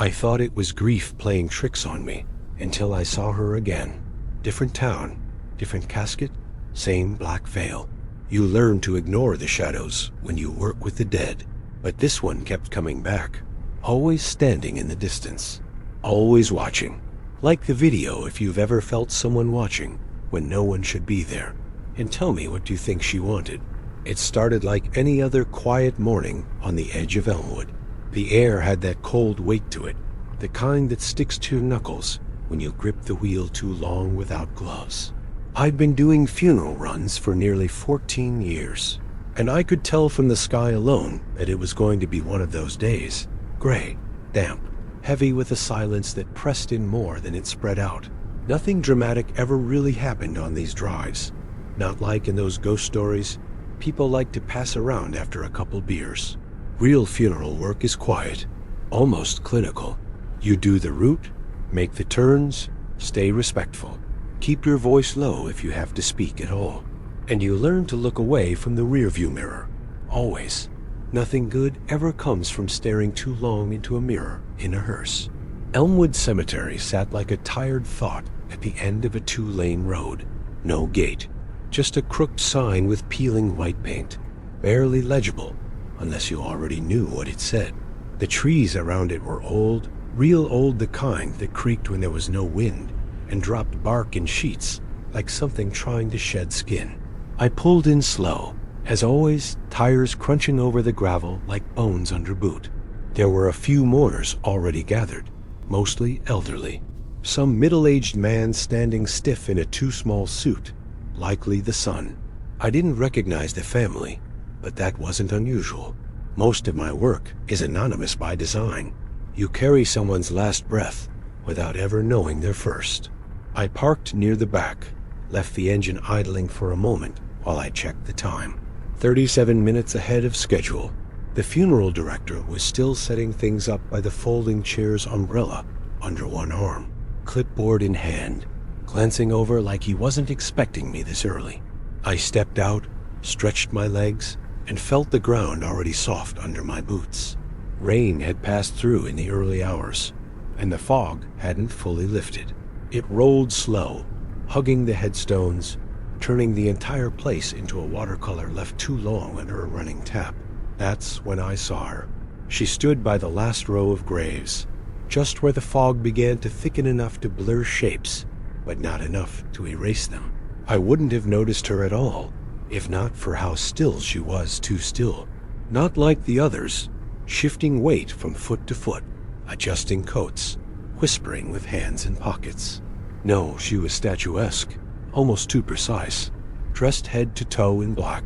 I thought it was grief playing tricks on me until I saw her again. Different town, different casket, same black veil. You learn to ignore the shadows when you work with the dead, but this one kept coming back, always standing in the distance, always watching. Like the video if you've ever felt someone watching when no one should be there. And tell me, what do you think she wanted? It started like any other quiet morning on the edge of Elmwood. The air had that cold weight to it, the kind that sticks to your knuckles when you grip the wheel too long without gloves. I'd been doing funeral runs for nearly 14 years, and I could tell from the sky alone that it was going to be one of those days. Gray, damp, heavy with a silence that pressed in more than it spread out. Nothing dramatic ever really happened on these drives. Not like in those ghost stories people like to pass around after a couple beers. Real funeral work is quiet, almost clinical. You do the route, make the turns, stay respectful. Keep your voice low if you have to speak at all. And you learn to look away from the rearview mirror. Always. Nothing good ever comes from staring too long into a mirror in a hearse. Elmwood Cemetery sat like a tired thought at the end of a 2-lane road. No gate, just a crooked sign with peeling white paint, barely legible unless you already knew what it said. The trees around it were old, real old, the kind that creaked when there was no wind and dropped bark in sheets like something trying to shed skin. I pulled in slow, as always, tires crunching over the gravel like bones under boot. There were a few mourners already gathered, mostly elderly. Some middle-aged man standing stiff in a too-small suit, likely the son. I didn't recognize the family, but that wasn't unusual. Most of my work is anonymous by design. You carry someone's last breath without ever knowing their first. I parked near the back, left the engine idling for a moment while I checked the time. 37 minutes ahead of schedule. The funeral director was still setting things up by the folding chair's umbrella under one arm, clipboard in hand, glancing over like he wasn't expecting me this early. I stepped out, stretched my legs, and felt the ground already soft under my boots. Rain had passed through in the early hours, and the fog hadn't fully lifted. It rolled slow, hugging the headstones, turning the entire place into a watercolor left too long under a running tap. That's when I saw her. She stood by the last row of graves, just where the fog began to thicken enough to blur shapes, but not enough to erase them. I wouldn't have noticed her at all, if not for how still she was, too still. Not like the others, shifting weight from foot to foot, adjusting coats, whispering with hands in pockets. No, she was statuesque, almost too precise, dressed head to toe in black.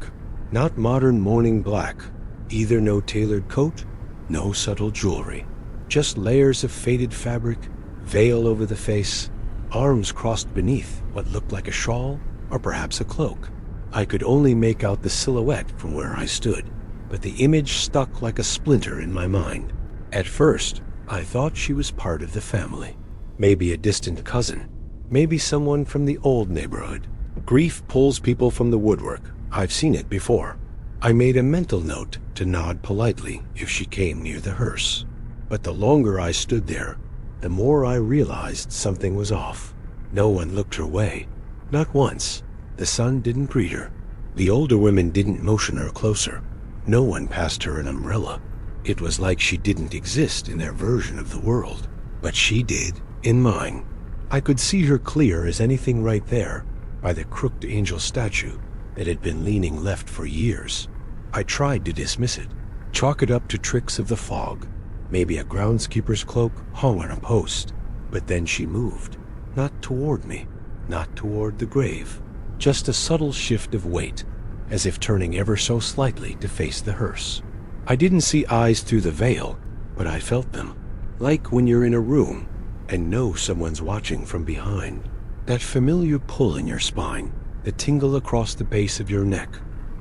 Not modern mourning black, either. No tailored coat, no subtle jewelry, just layers of faded fabric, veil over the face, arms crossed beneath what looked like a shawl or perhaps a cloak. I could only make out the silhouette from where I stood, but the image stuck like a splinter in my mind. At first, I thought she was part of the family, maybe a distant cousin, maybe someone from the old neighborhood. Grief pulls people from the woodwork. I've seen it before. I made a mental note to nod politely if she came near the hearse. But the longer I stood there, the more I realized something was off. No one looked her way. Not once. The son didn't greet her. The older women didn't motion her closer. No one passed her an umbrella. It was like she didn't exist in their version of the world. But she did, in mine. I could see her clear as anything right there, by the crooked angel statue that had been leaning left for years. I tried to dismiss it, chalk it up to tricks of the fog, maybe a groundskeeper's cloak hung on a post. But then she moved, not toward me, not toward the grave, just a subtle shift of weight, as if turning ever so slightly to face the hearse. I didn't see eyes through the veil, but I felt them, like when you're in a room and know someone's watching from behind. That familiar pull in your spine, the tingle across the base of your neck,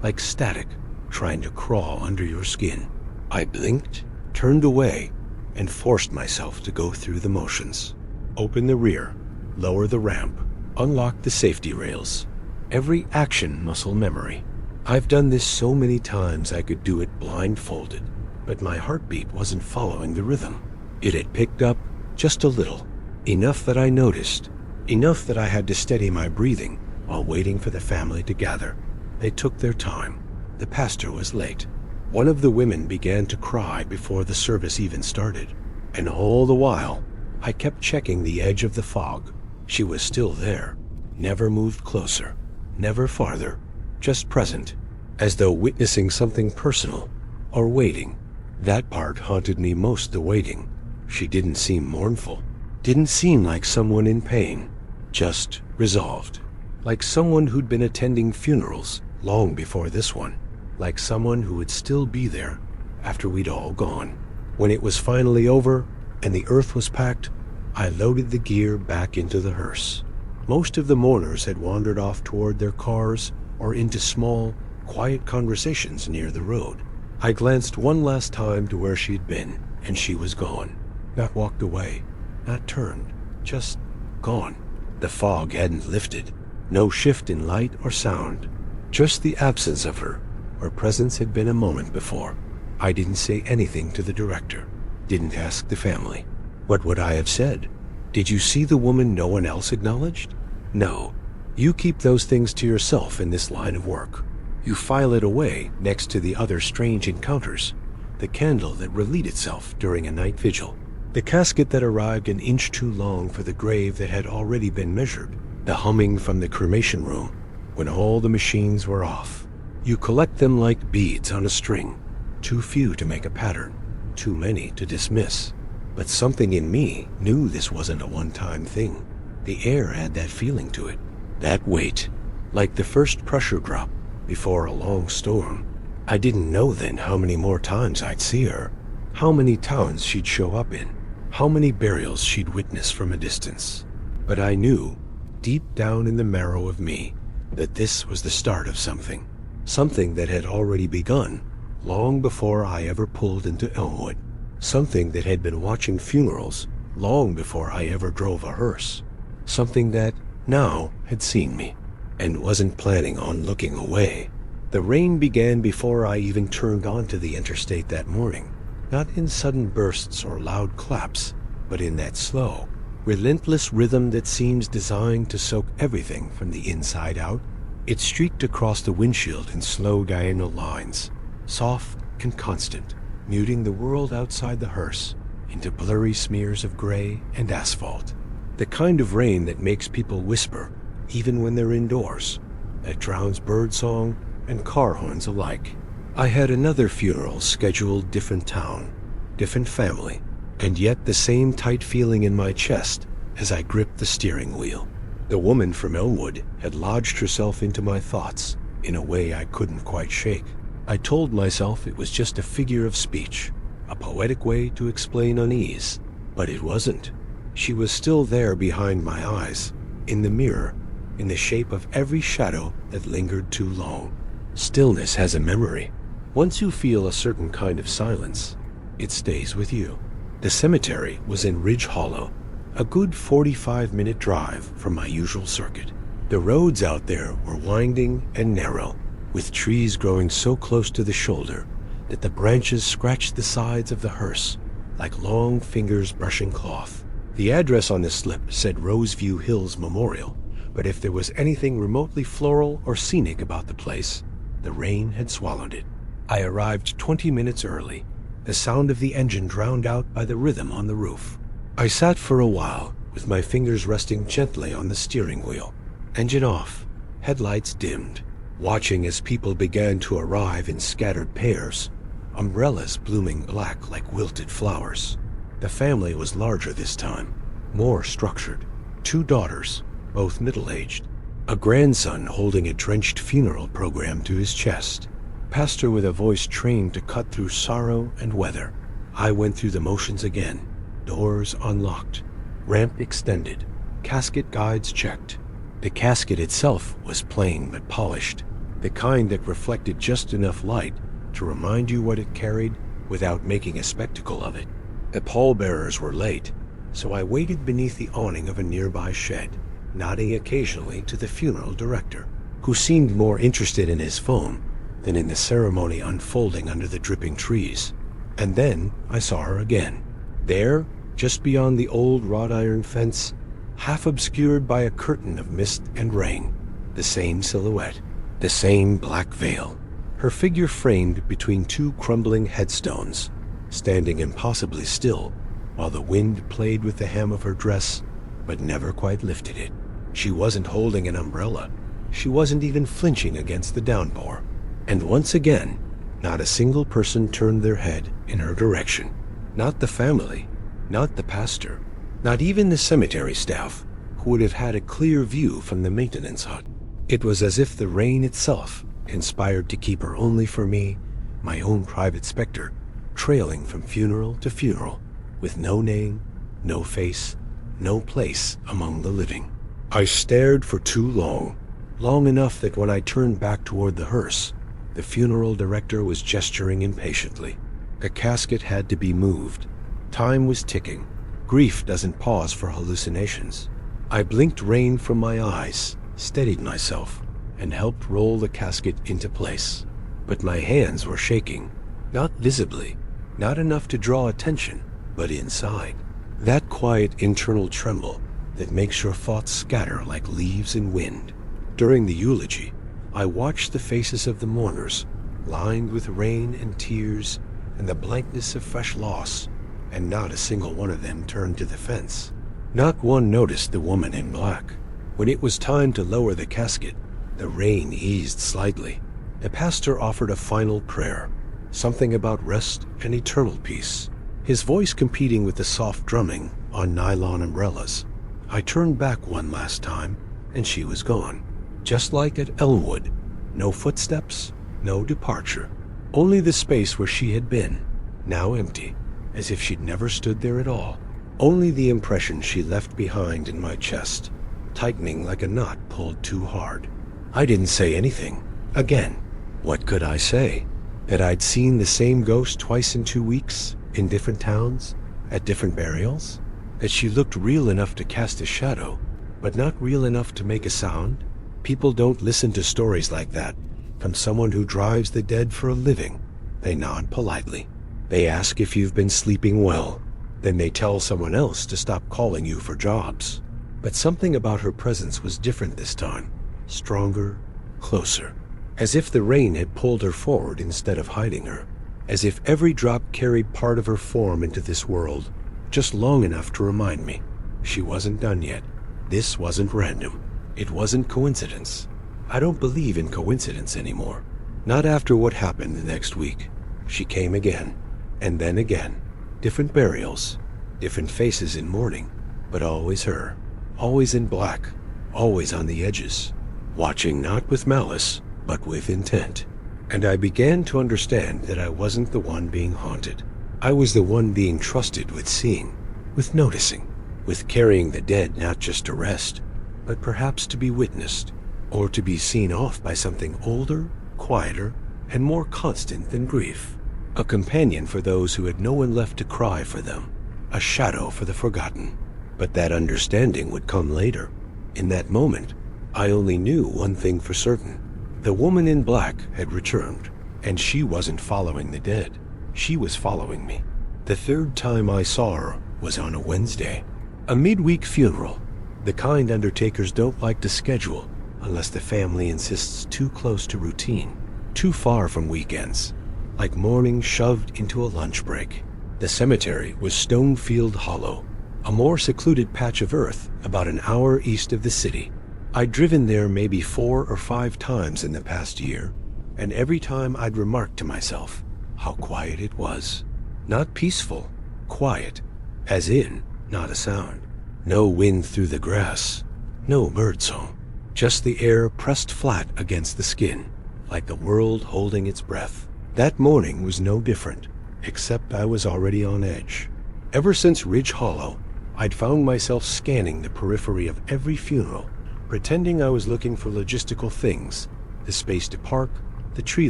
like static trying to crawl under your skin. I blinked, turned away, and forced myself to go through the motions. Open the rear, lower the ramp, unlock the safety rails. Every action muscle memory. I've done this so many times I could do it blindfolded, but my heartbeat wasn't following the rhythm. It had picked up just a little, enough that I noticed, enough that I had to steady my breathing while waiting for the family to gather. They took their time. The pastor was late. One of the women began to cry before the service even started, and all the while, I kept checking the edge of the fog. She was still there, never moved closer, never farther, just present, as though witnessing something personal, or waiting. That part haunted me most, the waiting. She didn't seem mournful, didn't seem like someone in pain, just resolved, like someone who'd been attending funerals long before this one, like someone who would still be there after we'd all gone. When it was finally over and the earth was packed, I loaded the gear back into the hearse. Most of the mourners had wandered off toward their cars or into small, quiet conversations near the road. I glanced one last time to where she'd been, and she was gone. Not walked away, not turned, just gone. The fog hadn't lifted. No shift in light or sound. Just the absence of her, where presence had been a moment before. I didn't say anything to the director. Didn't ask the family. What would I have said? Did you see the woman no one else acknowledged? No. You keep those things to yourself in this line of work. You file it away next to the other strange encounters. The candle that relit itself during a night vigil. The casket that arrived an inch too long for the grave that had already been measured. The humming from the cremation room when all the machines were off. You collect them like beads on a string. Too few to make a pattern. Too many to dismiss. But something in me knew this wasn't a one-time thing. The air had that feeling to it. That weight. Like the first pressure drop before a long storm. I didn't know then how many more times I'd see her. How many towns she'd show up in. How many burials she'd witness from a distance. But I knew, deep down in the marrow of me, that this was the start of something. Something that had already begun, long before I ever pulled into Elmwood. Something that had been watching funerals, long before I ever drove a hearse. Something that, now, had seen me, and wasn't planning on looking away. The rain began before I even turned onto the interstate that morning. Not in sudden bursts or loud claps, but in that slow, relentless rhythm that seems designed to soak everything from the inside out. It streaked across the windshield in slow diagonal lines, soft and constant, muting the world outside the hearse into blurry smears of gray and asphalt. The kind of rain that makes people whisper, even when they're indoors, that drowns birdsong and car horns alike. I had another funeral scheduled, different town, different family, and yet the same tight feeling in my chest as I gripped the steering wheel. The woman from Elmwood had lodged herself into my thoughts in a way I couldn't quite shake. I told myself it was just a figure of speech, a poetic way to explain unease, but it wasn't. She was still there behind my eyes, in the mirror, in the shape of every shadow that lingered too long. Stillness has a memory. Once you feel a certain kind of silence, it stays with you. The cemetery was in Ridge Hollow, a good 45-minute drive from my usual circuit. The roads out there were winding and narrow, with trees growing so close to the shoulder that the branches scratched the sides of the hearse like long fingers brushing cloth. The address on the slip said Roseview Hills Memorial, but if there was anything remotely floral or scenic about the place, the rain had swallowed it. I arrived 20 minutes early, the sound of the engine drowned out by the rhythm on the roof. I sat for a while, with my fingers resting gently on the steering wheel. Engine off, headlights dimmed, watching as people began to arrive in scattered pairs, umbrellas blooming black like wilted flowers. The family was larger this time, more structured. 2 daughters, both middle-aged. A grandson holding a drenched funeral program to his chest. Pastor with a voice trained to cut through sorrow and weather. I went through the motions again. Doors unlocked. Ramp extended. Casket guides checked. The casket itself was plain but polished. The kind that reflected just enough light to remind you what it carried without making a spectacle of it. The pallbearers were late, so I waited beneath the awning of a nearby shed, nodding occasionally to the funeral director, who seemed more interested in his phone than in the ceremony unfolding under the dripping trees. And then I saw her again. There, just beyond the old wrought iron fence, half obscured by a curtain of mist and rain, the same silhouette, the same black veil, her figure framed between two crumbling headstones, standing impossibly still while the wind played with the hem of her dress but never quite lifted it. She wasn't holding an umbrella. She wasn't even flinching against the downpour. And once again, not a single person turned their head in her direction. Not the family, not the pastor, not even the cemetery staff, who would have had a clear view from the maintenance hut. It was as if the rain itself conspired to keep her only for me, my own private specter, trailing from funeral to funeral, with no name, no face, no place among the living. I stared for too long, long enough that when I turned back toward the hearse, the funeral director was gesturing impatiently. A casket had to be moved. Time was ticking. Grief doesn't pause for hallucinations. I blinked rain from my eyes, steadied myself, and helped roll the casket into place. But my hands were shaking, not visibly, not enough to draw attention, but inside. That quiet internal tremble that makes your thoughts scatter like leaves in wind. During the eulogy, I watched the faces of the mourners, lined with rain and tears and the blankness of fresh loss, and not a single one of them turned to the fence. Not one noticed the woman in black. When it was time to lower the casket, the rain eased slightly. The pastor offered a final prayer, something about rest and eternal peace, his voice competing with the soft drumming on nylon umbrellas. I turned back one last time, and she was gone. Just like at Elmwood, no footsteps, no departure. Only the space where she had been, now empty, as if she'd never stood there at all. Only the impression she left behind in my chest, tightening like a knot pulled too hard. I didn't say anything. Again, what could I say? That I'd seen the same ghost twice in 2 weeks, in different towns, at different burials? That she looked real enough to cast a shadow, but not real enough to make a sound? People don't listen to stories like that from someone who drives the dead for a living. They nod politely. They ask if you've been sleeping well. Then they tell someone else to stop calling you for jobs. But something about her presence was different this time. Stronger, closer. As if the rain had pulled her forward instead of hiding her. As if every drop carried part of her form into this world, just long enough to remind me she wasn't done yet. This wasn't random. It wasn't coincidence. I don't believe in coincidence anymore. Not after what happened the next week. She came again, and then again. Different burials, different faces in mourning, but always her. Always in black, always on the edges. Watching not with malice, but with intent. And I began to understand that I wasn't the one being haunted. I was the one being trusted with seeing, with noticing, with carrying the dead not just to rest, but perhaps to be witnessed, or to be seen off by something older, quieter, and more constant than grief. A companion for those who had no one left to cry for them, a shadow for the forgotten. But that understanding would come later. In that moment, I only knew one thing for certain. The woman in black had returned, and she wasn't following the dead. She was following me. The third time I saw her was on a Wednesday. A midweek funeral, the kind undertakers don't like to schedule unless the family insists too close to routine, too far from weekends, like mourning shoved into a lunch break. The cemetery was Stonefield Hollow, a more secluded patch of earth about an hour east of the city. I'd driven there maybe 4 or 5 times in the past year, and every time I'd remarked to myself how quiet it was. Not peaceful, quiet, as in not a sound. No wind through the grass, no birdsong, just the air pressed flat against the skin, like the world holding its breath. That morning was no different, except I was already on edge. Ever since Ridge Hollow, I'd found myself scanning the periphery of every funeral, pretending I was looking for logistical things, the space to park, the tree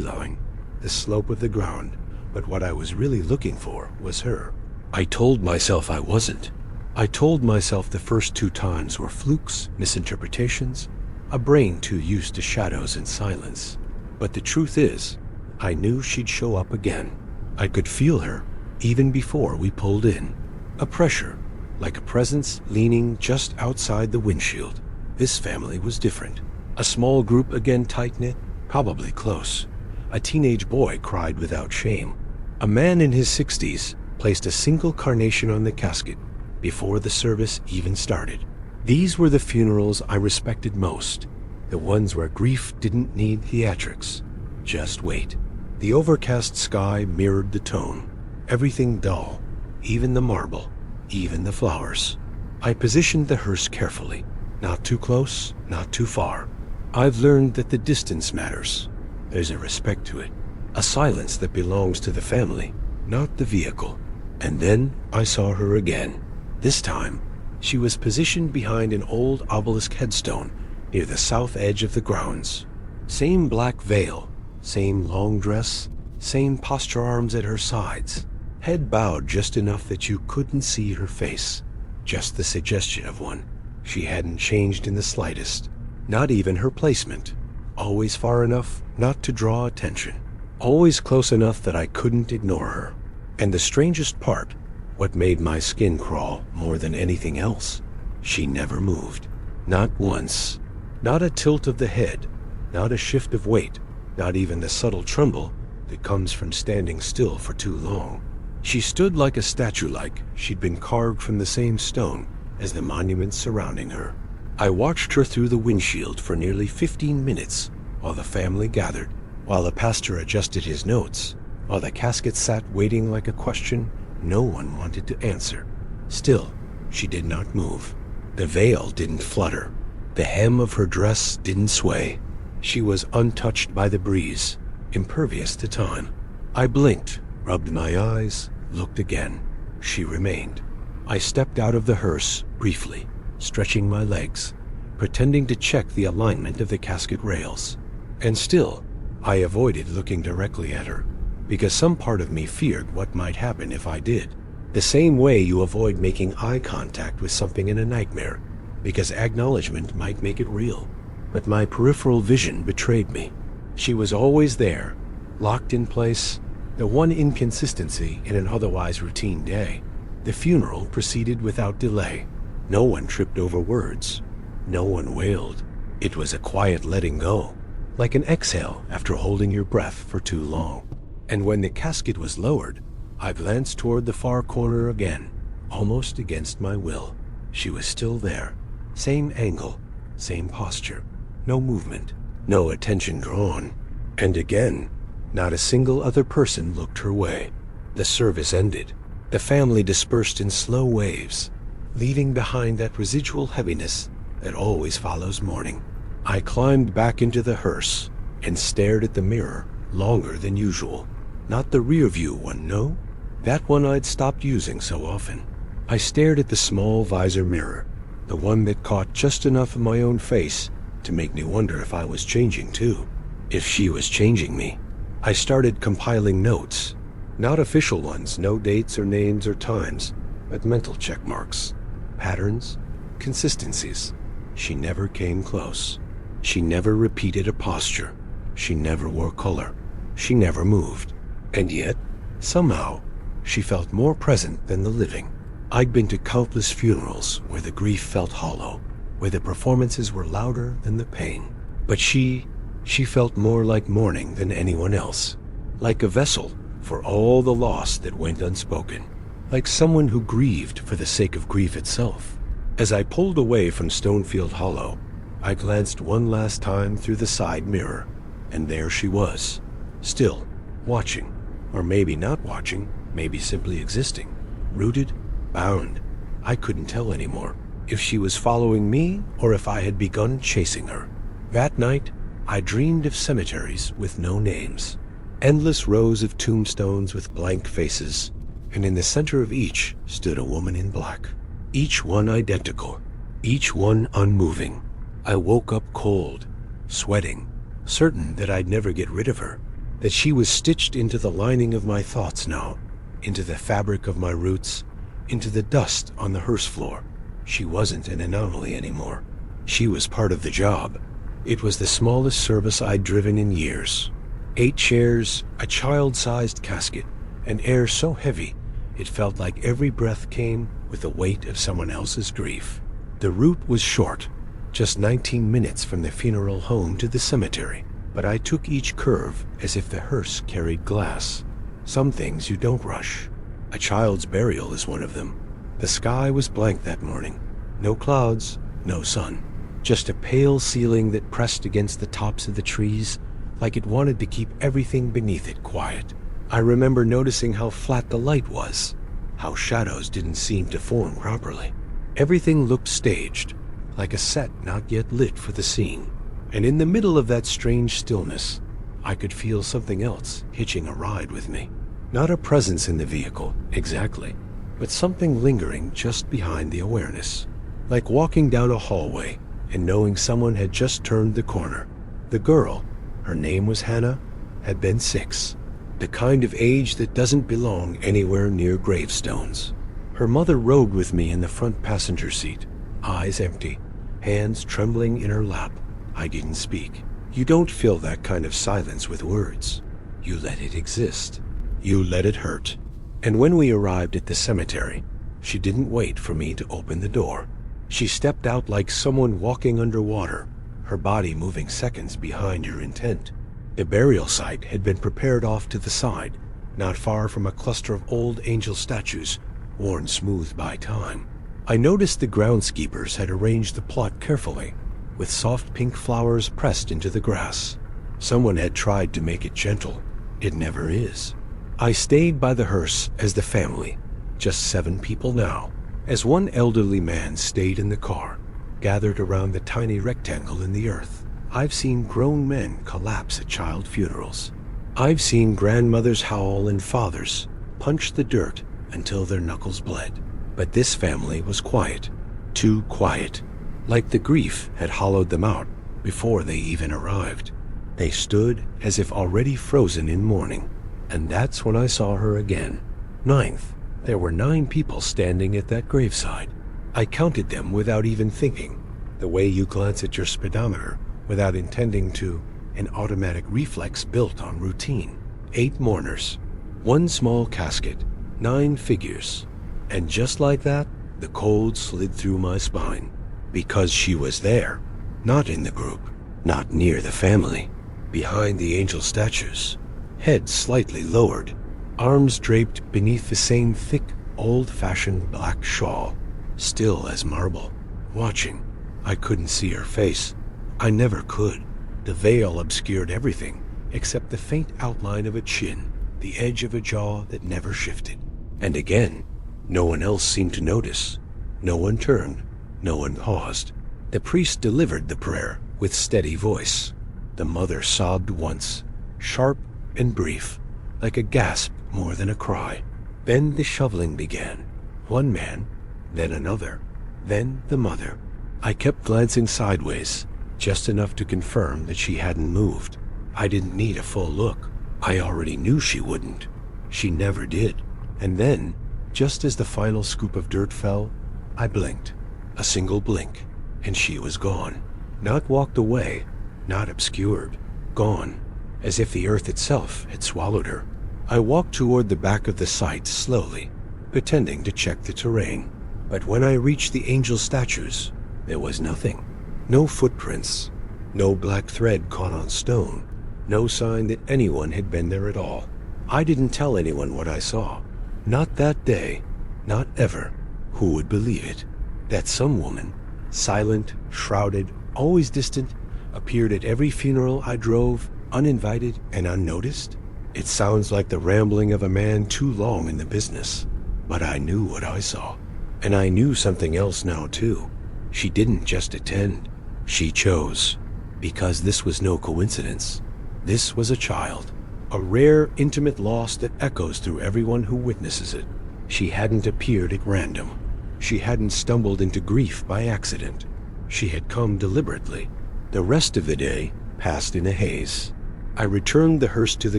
line, the slope of the ground, but what I was really looking for was her. I told myself I wasn't. I told myself the first 2 times were flukes, misinterpretations, a brain too used to shadows and silence. But the truth is, I knew she'd show up again. I could feel her, even before we pulled in. A pressure, like a presence leaning just outside the windshield. This family was different. A small group, again tight-knit, probably close. A teenage boy cried without shame. A man in his 60s placed a single carnation on the casket before the service even started. These were the funerals I respected most, the ones where grief didn't need theatrics. Just wait. The overcast sky mirrored the tone. Everything dull, even the marble, even the flowers. I positioned the hearse carefully. Not too close, not too far. I've learned that the distance matters. There's a respect to it. A silence that belongs to the family, not the vehicle. And then I saw her again. This time, she was positioned behind an old obelisk headstone near the south edge of the grounds. Same black veil, same long dress, same posture, arms at her sides. Head bowed just enough that you couldn't see her face. Just the suggestion of one. She hadn't changed in the slightest. Not even her placement. Always far enough not to draw attention. Always close enough that I couldn't ignore her. And the strangest part, what made my skin crawl more than anything else, she never moved. Not once. Not a tilt of the head. Not a shift of weight. Not even the subtle tremble that comes from standing still for too long. She stood like a statue, like she'd been carved from the same stone as the monuments surrounding her. I watched her through the windshield for nearly 15 minutes while the family gathered, while the pastor adjusted his notes, while the casket sat waiting like a question no one wanted to answer. Still, she did not move. The veil didn't flutter. The hem of her dress didn't sway. She was untouched by the breeze, impervious to time. I blinked, rubbed my eyes, looked again. She remained. I stepped out of the hearse briefly, stretching my legs, pretending to check the alignment of the casket rails. And still, I avoided looking directly at her, because some part of me feared what might happen if I did. The same way you avoid making eye contact with something in a nightmare, because acknowledgement might make it real. But my peripheral vision betrayed me. She was always there, locked in place, the one inconsistency in an otherwise routine day. The funeral proceeded without delay. No one tripped over words. No one wailed. It was a quiet letting go, like an exhale after holding your breath for too long. And when the casket was lowered, I glanced toward the far corner again, almost against my will. She was still there. Same angle, same posture. No movement, no attention drawn. And again, not a single other person looked her way. The service ended. The family dispersed in slow waves, leaving behind that residual heaviness that always follows mourning. I climbed back into the hearse and stared at the mirror longer than usual. Not the rear view one, no. That one I'd stopped using so often. I stared at the small visor mirror, the one that caught just enough of my own face to make me wonder if I was changing too. If she was changing me. I started compiling notes. Not official ones, no dates or names or times, but mental check marks, patterns, consistencies. She never came close. She never repeated a posture. She never wore color. She never moved. And yet, somehow, she felt more present than the living. I'd been to countless funerals where the grief felt hollow, where the performances were louder than the pain. But she felt more like mourning than anyone else, like a vessel for all the loss that went unspoken, like someone who grieved for the sake of grief itself. As I pulled away from Stonefield Hollow, I glanced one last time through the side mirror, and there she was, still, watching, or maybe not watching, maybe simply existing, rooted, bound. I couldn't tell anymore if she was following me or if I had begun chasing her. That night, I dreamed of cemeteries with no names, endless rows of tombstones with blank faces, and in the center of each stood a woman in black, each one identical, each one unmoving. I woke up cold, sweating, certain that I'd never get rid of her, that she was stitched into the lining of my thoughts now, into the fabric of my roots, into the dust on the hearse floor. She wasn't an anomaly anymore. She was part of the job. It was the smallest service I'd driven in years. 8 chairs, a child-sized casket, an air so heavy It felt like every breath came with the weight of someone else's grief. The route was short, just 19 minutes from the funeral home to the cemetery, but I took each curve as if the hearse carried glass. Some things you don't rush. A child's burial is one of them. The sky was blank that morning. No clouds, no sun. Just a pale ceiling that pressed against the tops of the trees like it wanted to keep everything beneath it quiet. I remember noticing how flat the light was, how shadows didn't seem to form properly. Everything looked staged, like a set not yet lit for the scene. And in the middle of that strange stillness, I could feel something else hitching a ride with me. Not a presence in the vehicle, exactly, but something lingering just behind the awareness. Like walking down a hallway and knowing someone had just turned the corner. The girl, her name was Hannah, had been 6. The kind of age that doesn't belong anywhere near gravestones. Her mother rode with me in the front passenger seat, eyes empty, hands trembling in her lap. I didn't speak. You don't fill that kind of silence with words. You let it exist. You let it hurt. And when we arrived at the cemetery, she didn't wait for me to open the door. She stepped out like someone walking underwater, her body moving seconds behind her intent. The burial site had been prepared off to the side, not far from a cluster of old angel statues, worn smooth by time. I noticed the groundskeepers had arranged the plot carefully, with soft pink flowers pressed into the grass. Someone had tried to make it gentle. It never is. I stayed by the hearse as the family, just 7 people now, as one elderly man stayed in the car, gathered around the tiny rectangle in the earth. I've seen grown men collapse at child funerals. I've seen grandmothers howl and fathers punch the dirt until their knuckles bled. But this family was quiet, too quiet, like the grief had hollowed them out before they even arrived. They stood as if already frozen in mourning. And that's when I saw her again. 9th. There were 9 people standing at that graveside. I counted them without even thinking, the way you glance at your speedometer without intending to, an automatic reflex built on routine. 8 mourners, 1 small casket, 9 figures. And just like that, the cold slid through my spine. Because she was there, not in the group, not near the family, behind the angel statues. Head slightly lowered, arms draped beneath the same thick, old-fashioned black shawl, still as marble, watching. I couldn't see her face. I never could. The veil obscured everything, except the faint outline of a chin, the edge of a jaw that never shifted. And again, no one else seemed to notice. No one turned. No one paused. The priest delivered the prayer with steady voice. The mother sobbed once, sharp and brief, like a gasp more than a cry. Then the shoveling began. 1 man, then another, then the mother. I kept glancing sideways, just enough to confirm that she hadn't moved. I didn't need a full look. I already knew she wouldn't. She never did. And then, just as the final scoop of dirt fell, I blinked. A single blink, and she was gone. Not walked away, not obscured. Gone. As if the earth itself had swallowed her. I walked toward the back of the site slowly, pretending to check the terrain. But when I reached the angel statues, there was nothing. No footprints, no black thread caught on stone, no sign that anyone had been there at all. I didn't tell anyone what I saw. Not that day, not ever. Who would believe it? That some woman, silent, shrouded, always distant, appeared at every funeral I drove, uninvited and unnoticed? It sounds like the rambling of a man too long in the business. But I knew what I saw. And I knew something else now too. She didn't just attend. She chose. Because this was no coincidence. This was a child. A rare, intimate loss that echoes through everyone who witnesses it. She hadn't appeared at random. She hadn't stumbled into grief by accident. She had come deliberately. The rest of the day passed in a haze. I returned the hearse to the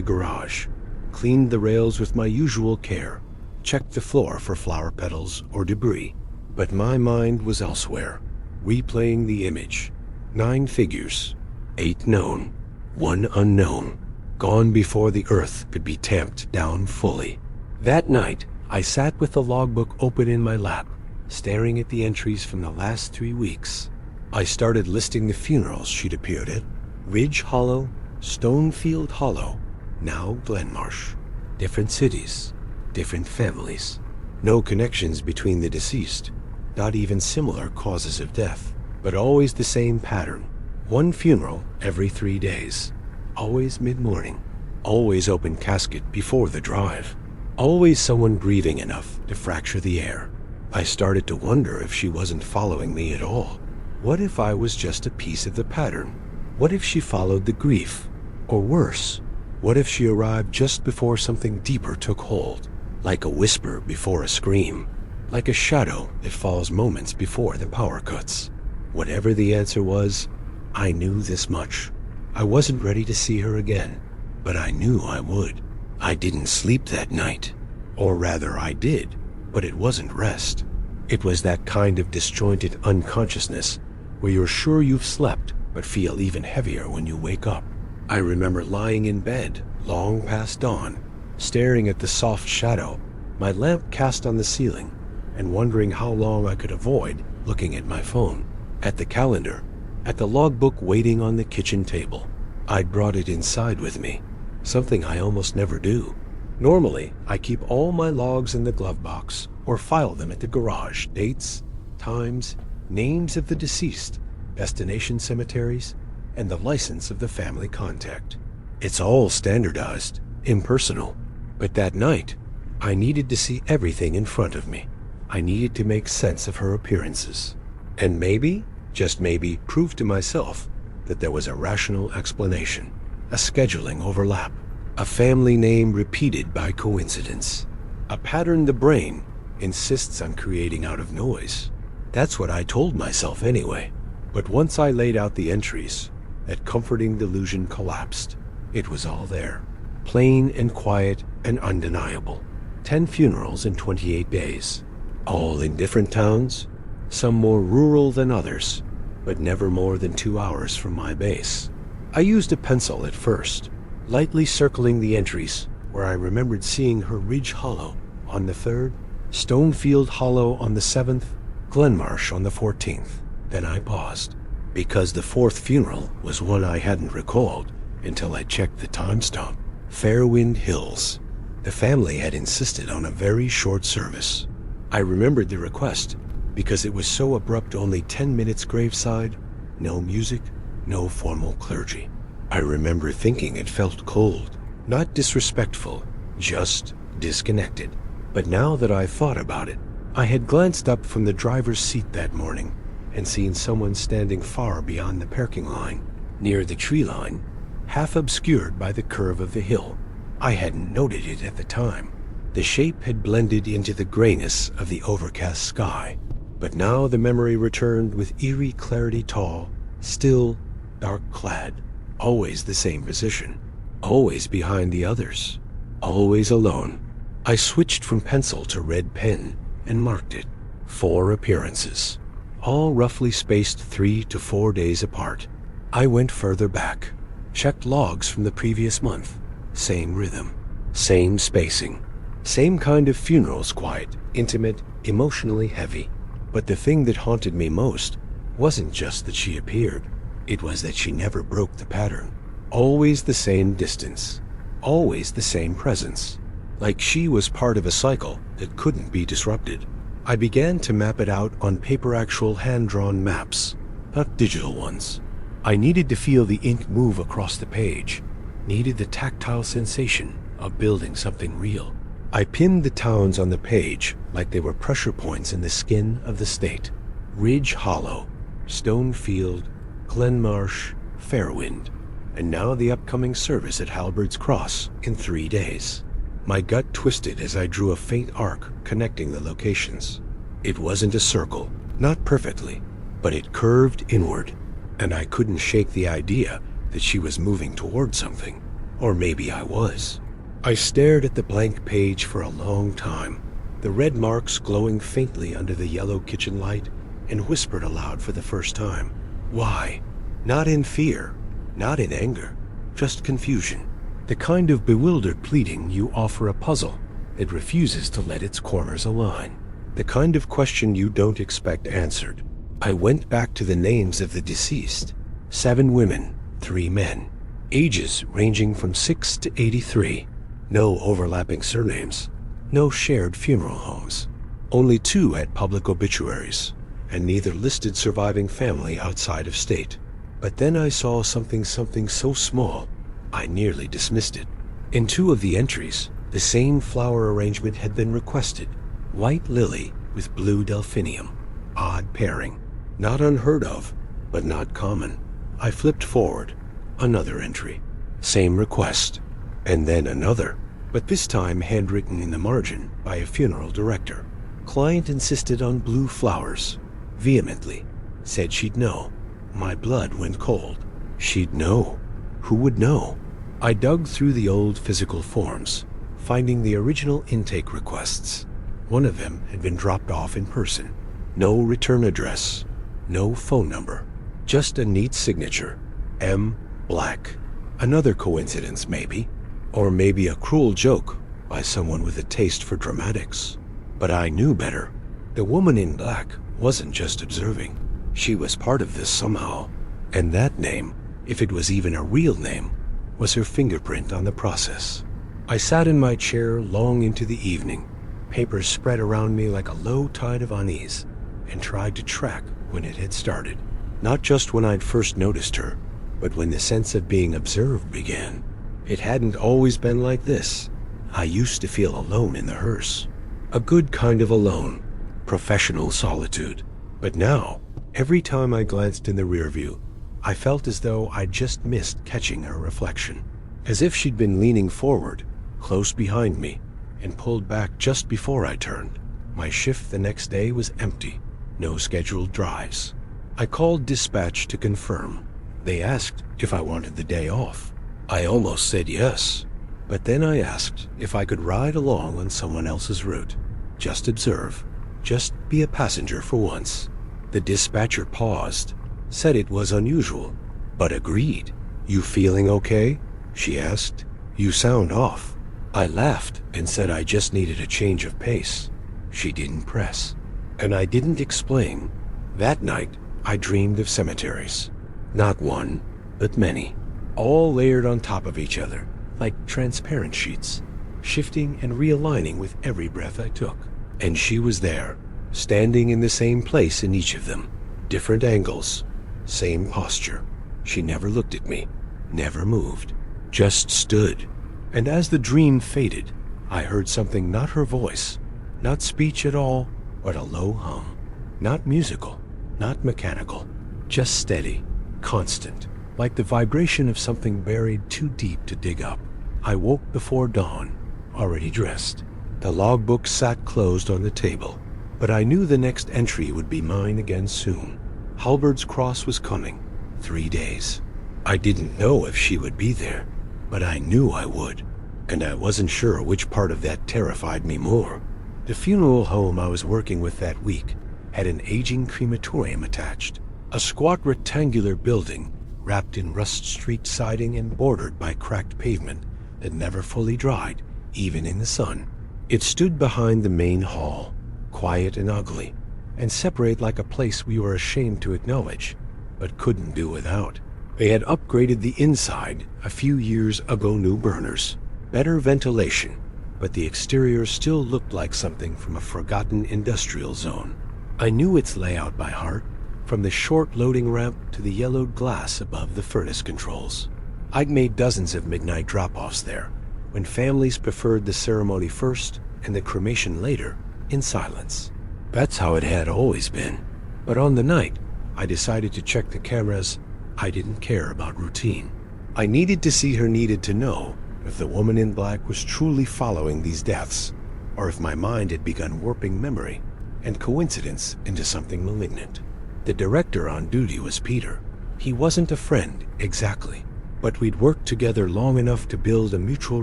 garage, cleaned the rails with my usual care, checked the floor for flower petals or debris. But my mind was elsewhere, replaying the image. 9 figures, 8 known, 1 unknown, gone before the earth could be tamped down fully. That night, I sat with the logbook open in my lap, staring at the entries from the last 3 weeks. I started listing the funerals she'd appeared at. Ridge Hollow, Stonefield Hollow, now Glenmarsh. Different cities, different families. No connections between the deceased, not even similar causes of death, but always the same pattern. One funeral every 3 days. Always mid-morning. Always open casket before the drive. Always someone grieving enough to fracture the air. I started to wonder if she wasn't following me at all. What if I was just a piece of the pattern? What if she followed the grief? Or worse, what if she arrived just before something deeper took hold? Like a whisper before a scream. Like a shadow that falls moments before the power cuts. Whatever the answer was, I knew this much. I wasn't ready to see her again, but I knew I would. I didn't sleep that night. Or rather, I did, but it wasn't rest. It was that kind of disjointed unconsciousness where you're sure you've slept, but feel even heavier when you wake up. I remember lying in bed, long past dawn, staring at the soft shadow my lamp cast on the ceiling, and wondering how long I could avoid looking at my phone, at the calendar, at the logbook waiting on the kitchen table. I'd brought it inside with me, something I almost never do. Normally, I keep all my logs in the glove box or file them at the garage. Dates, times, names of the deceased, destination cemeteries, and the license of the family contact. It's all standardized, impersonal. But that night, I needed to see everything in front of me. I needed to make sense of her appearances. And maybe, just maybe, prove to myself that there was a rational explanation, a scheduling overlap, a family name repeated by coincidence, a pattern the brain insists on creating out of noise. That's what I told myself anyway. But once I laid out the entries, that comforting delusion collapsed. It was all there, plain and quiet and undeniable. 10 funerals in 28 days, all in different towns, some more rural than others, but never more than 2 hours from my base. I used a pencil at first, lightly circling the entries where I remembered seeing her Ridge Hollow on the 3rd, Stonefield Hollow on the 7th, Glenmarsh on the 14th. Then I paused, because the 4th funeral was one I hadn't recalled until I checked the timestamp. Fairwind Hills. The family had insisted on a very short service. I remembered the request because it was so abrupt, only 10 minutes graveside, no music, no formal clergy. I remember thinking it felt cold, not disrespectful, just disconnected. But now that I thought about it, I had glanced up from the driver's seat that morning and seen someone standing far beyond the parking line, near the tree line, half obscured by the curve of the hill. I hadn't noted it at the time. The shape had blended into the grayness of the overcast sky. But now the memory returned with eerie clarity, tall, still, dark-clad, always the same position, always behind the others, always alone. I switched from pencil to red pen and marked it. 4 appearances, all roughly spaced 3 to 4 days apart. I went further back, checked logs from the previous month. Same rhythm, same spacing, same kind of funerals, quiet, intimate, emotionally heavy. But the thing that haunted me most wasn't just that she appeared. It was that she never broke the pattern. Always the same distance, always the same presence. Like she was part of a cycle that couldn't be disrupted. I began to map it out on paper, actual hand-drawn maps, not digital ones. I needed to feel the ink move across the page, needed the tactile sensation of building something real. I pinned the towns on the page like they were pressure points in the skin of the state. Ridge Hollow, Stonefield, Glenmarsh, Fairwind, and now the upcoming service at Halberds Cross in 3 days. My gut twisted as I drew a faint arc connecting the locations. It wasn't a circle, not perfectly, but it curved inward, and I couldn't shake the idea that she was moving toward something. Or maybe I was. I stared at the blank page for a long time, the red marks glowing faintly under the yellow kitchen light, and whispered aloud for the first time. Why? Not in fear, not in anger, just confusion. The kind of bewildered pleading you offer a puzzle It refuses to let its corners align. The kind of question you don't expect answered. I went back to the names of the deceased. 7 women, 3 men. Ages ranging from 6 to 83. No overlapping surnames. No shared funeral homes. Only 2 had public obituaries, and neither listed surviving family outside of state. But then I saw something so small, I nearly dismissed it. In 2 of the entries, the same flower arrangement had been requested. White lily with blue delphinium. Odd pairing. Not unheard of, but not common. I flipped forward. Another entry. Same request. And then another, but this time handwritten in the margin by a funeral director. Client insisted on blue flowers. Vehemently. Said she'd know. My blood went cold. She'd know. Who would know? I dug through the old physical forms, finding the original intake requests. One of them had been dropped off in person. No return address. No phone number. Just a neat signature. M. Black. Another coincidence, maybe. Or maybe a cruel joke by someone with a taste for dramatics. But I knew better. The woman in black wasn't just observing. She was part of this somehow. And that name, if it was even a real name, was her fingerprint on the process. I sat in my chair long into the evening, papers spread around me like a low tide of unease, and tried to track when it had started. Not just when I'd first noticed her, but when the sense of being observed began. It hadn't always been like this. I used to feel alone in the hearse. A good kind of alone. Professional solitude. But now, every time I glanced in the rear view, I felt as though I'd just missed catching her reflection. As if she'd been leaning forward, close behind me, and pulled back just before I turned. My shift the next day was empty. No scheduled drives. I called dispatch to confirm. They asked if I wanted the day off. I almost said yes, but then I asked if I could ride along on someone else's route. Just observe. Just be a passenger for once. The dispatcher paused, said it was unusual, but agreed. You feeling okay? She asked. You sound off. I laughed and said I just needed a change of pace. She didn't press, and I didn't explain. That night, I dreamed of cemeteries. Not one, but many, all layered on top of each other, like transparent sheets, shifting and realigning with every breath I took. And she was there, standing in the same place in each of them. Different angles, same posture. She never looked at me, never moved, just stood. And as the dream faded, I heard something, not her voice, not speech at all, but a low hum. Not musical, not mechanical, just steady, constant, like the vibration of something buried too deep to dig up. I woke before dawn, already dressed. The logbook sat closed on the table, but I knew the next entry would be mine again soon. Halberd's Cross was coming. 3 days. I didn't know if she would be there, but I knew I would, and I wasn't sure which part of that terrified me more. The funeral home I was working with that week had an aging crematorium attached. A squat rectangular building wrapped in rust streaked siding and bordered by cracked pavement that never fully dried, even in the sun. It stood behind the main hall, quiet and ugly, and separate like a place we were ashamed to acknowledge, but couldn't do without. They had upgraded the inside a few years ago, new burners, better ventilation, but the exterior still looked like something from a forgotten industrial zone. I knew its layout by heart, from the short loading ramp to the yellowed glass above the furnace controls. I'd made dozens of midnight drop-offs there, when families preferred the ceremony first and the cremation later, in silence. That's how it had always been. But on the night, I decided to check the cameras. I didn't care about routine. I needed to see her, needed to know if the woman in black was truly following these deaths, or if my mind had begun warping memory and coincidence into something malignant. The director on duty was Peter. He wasn't a friend, exactly, but we'd worked together long enough to build a mutual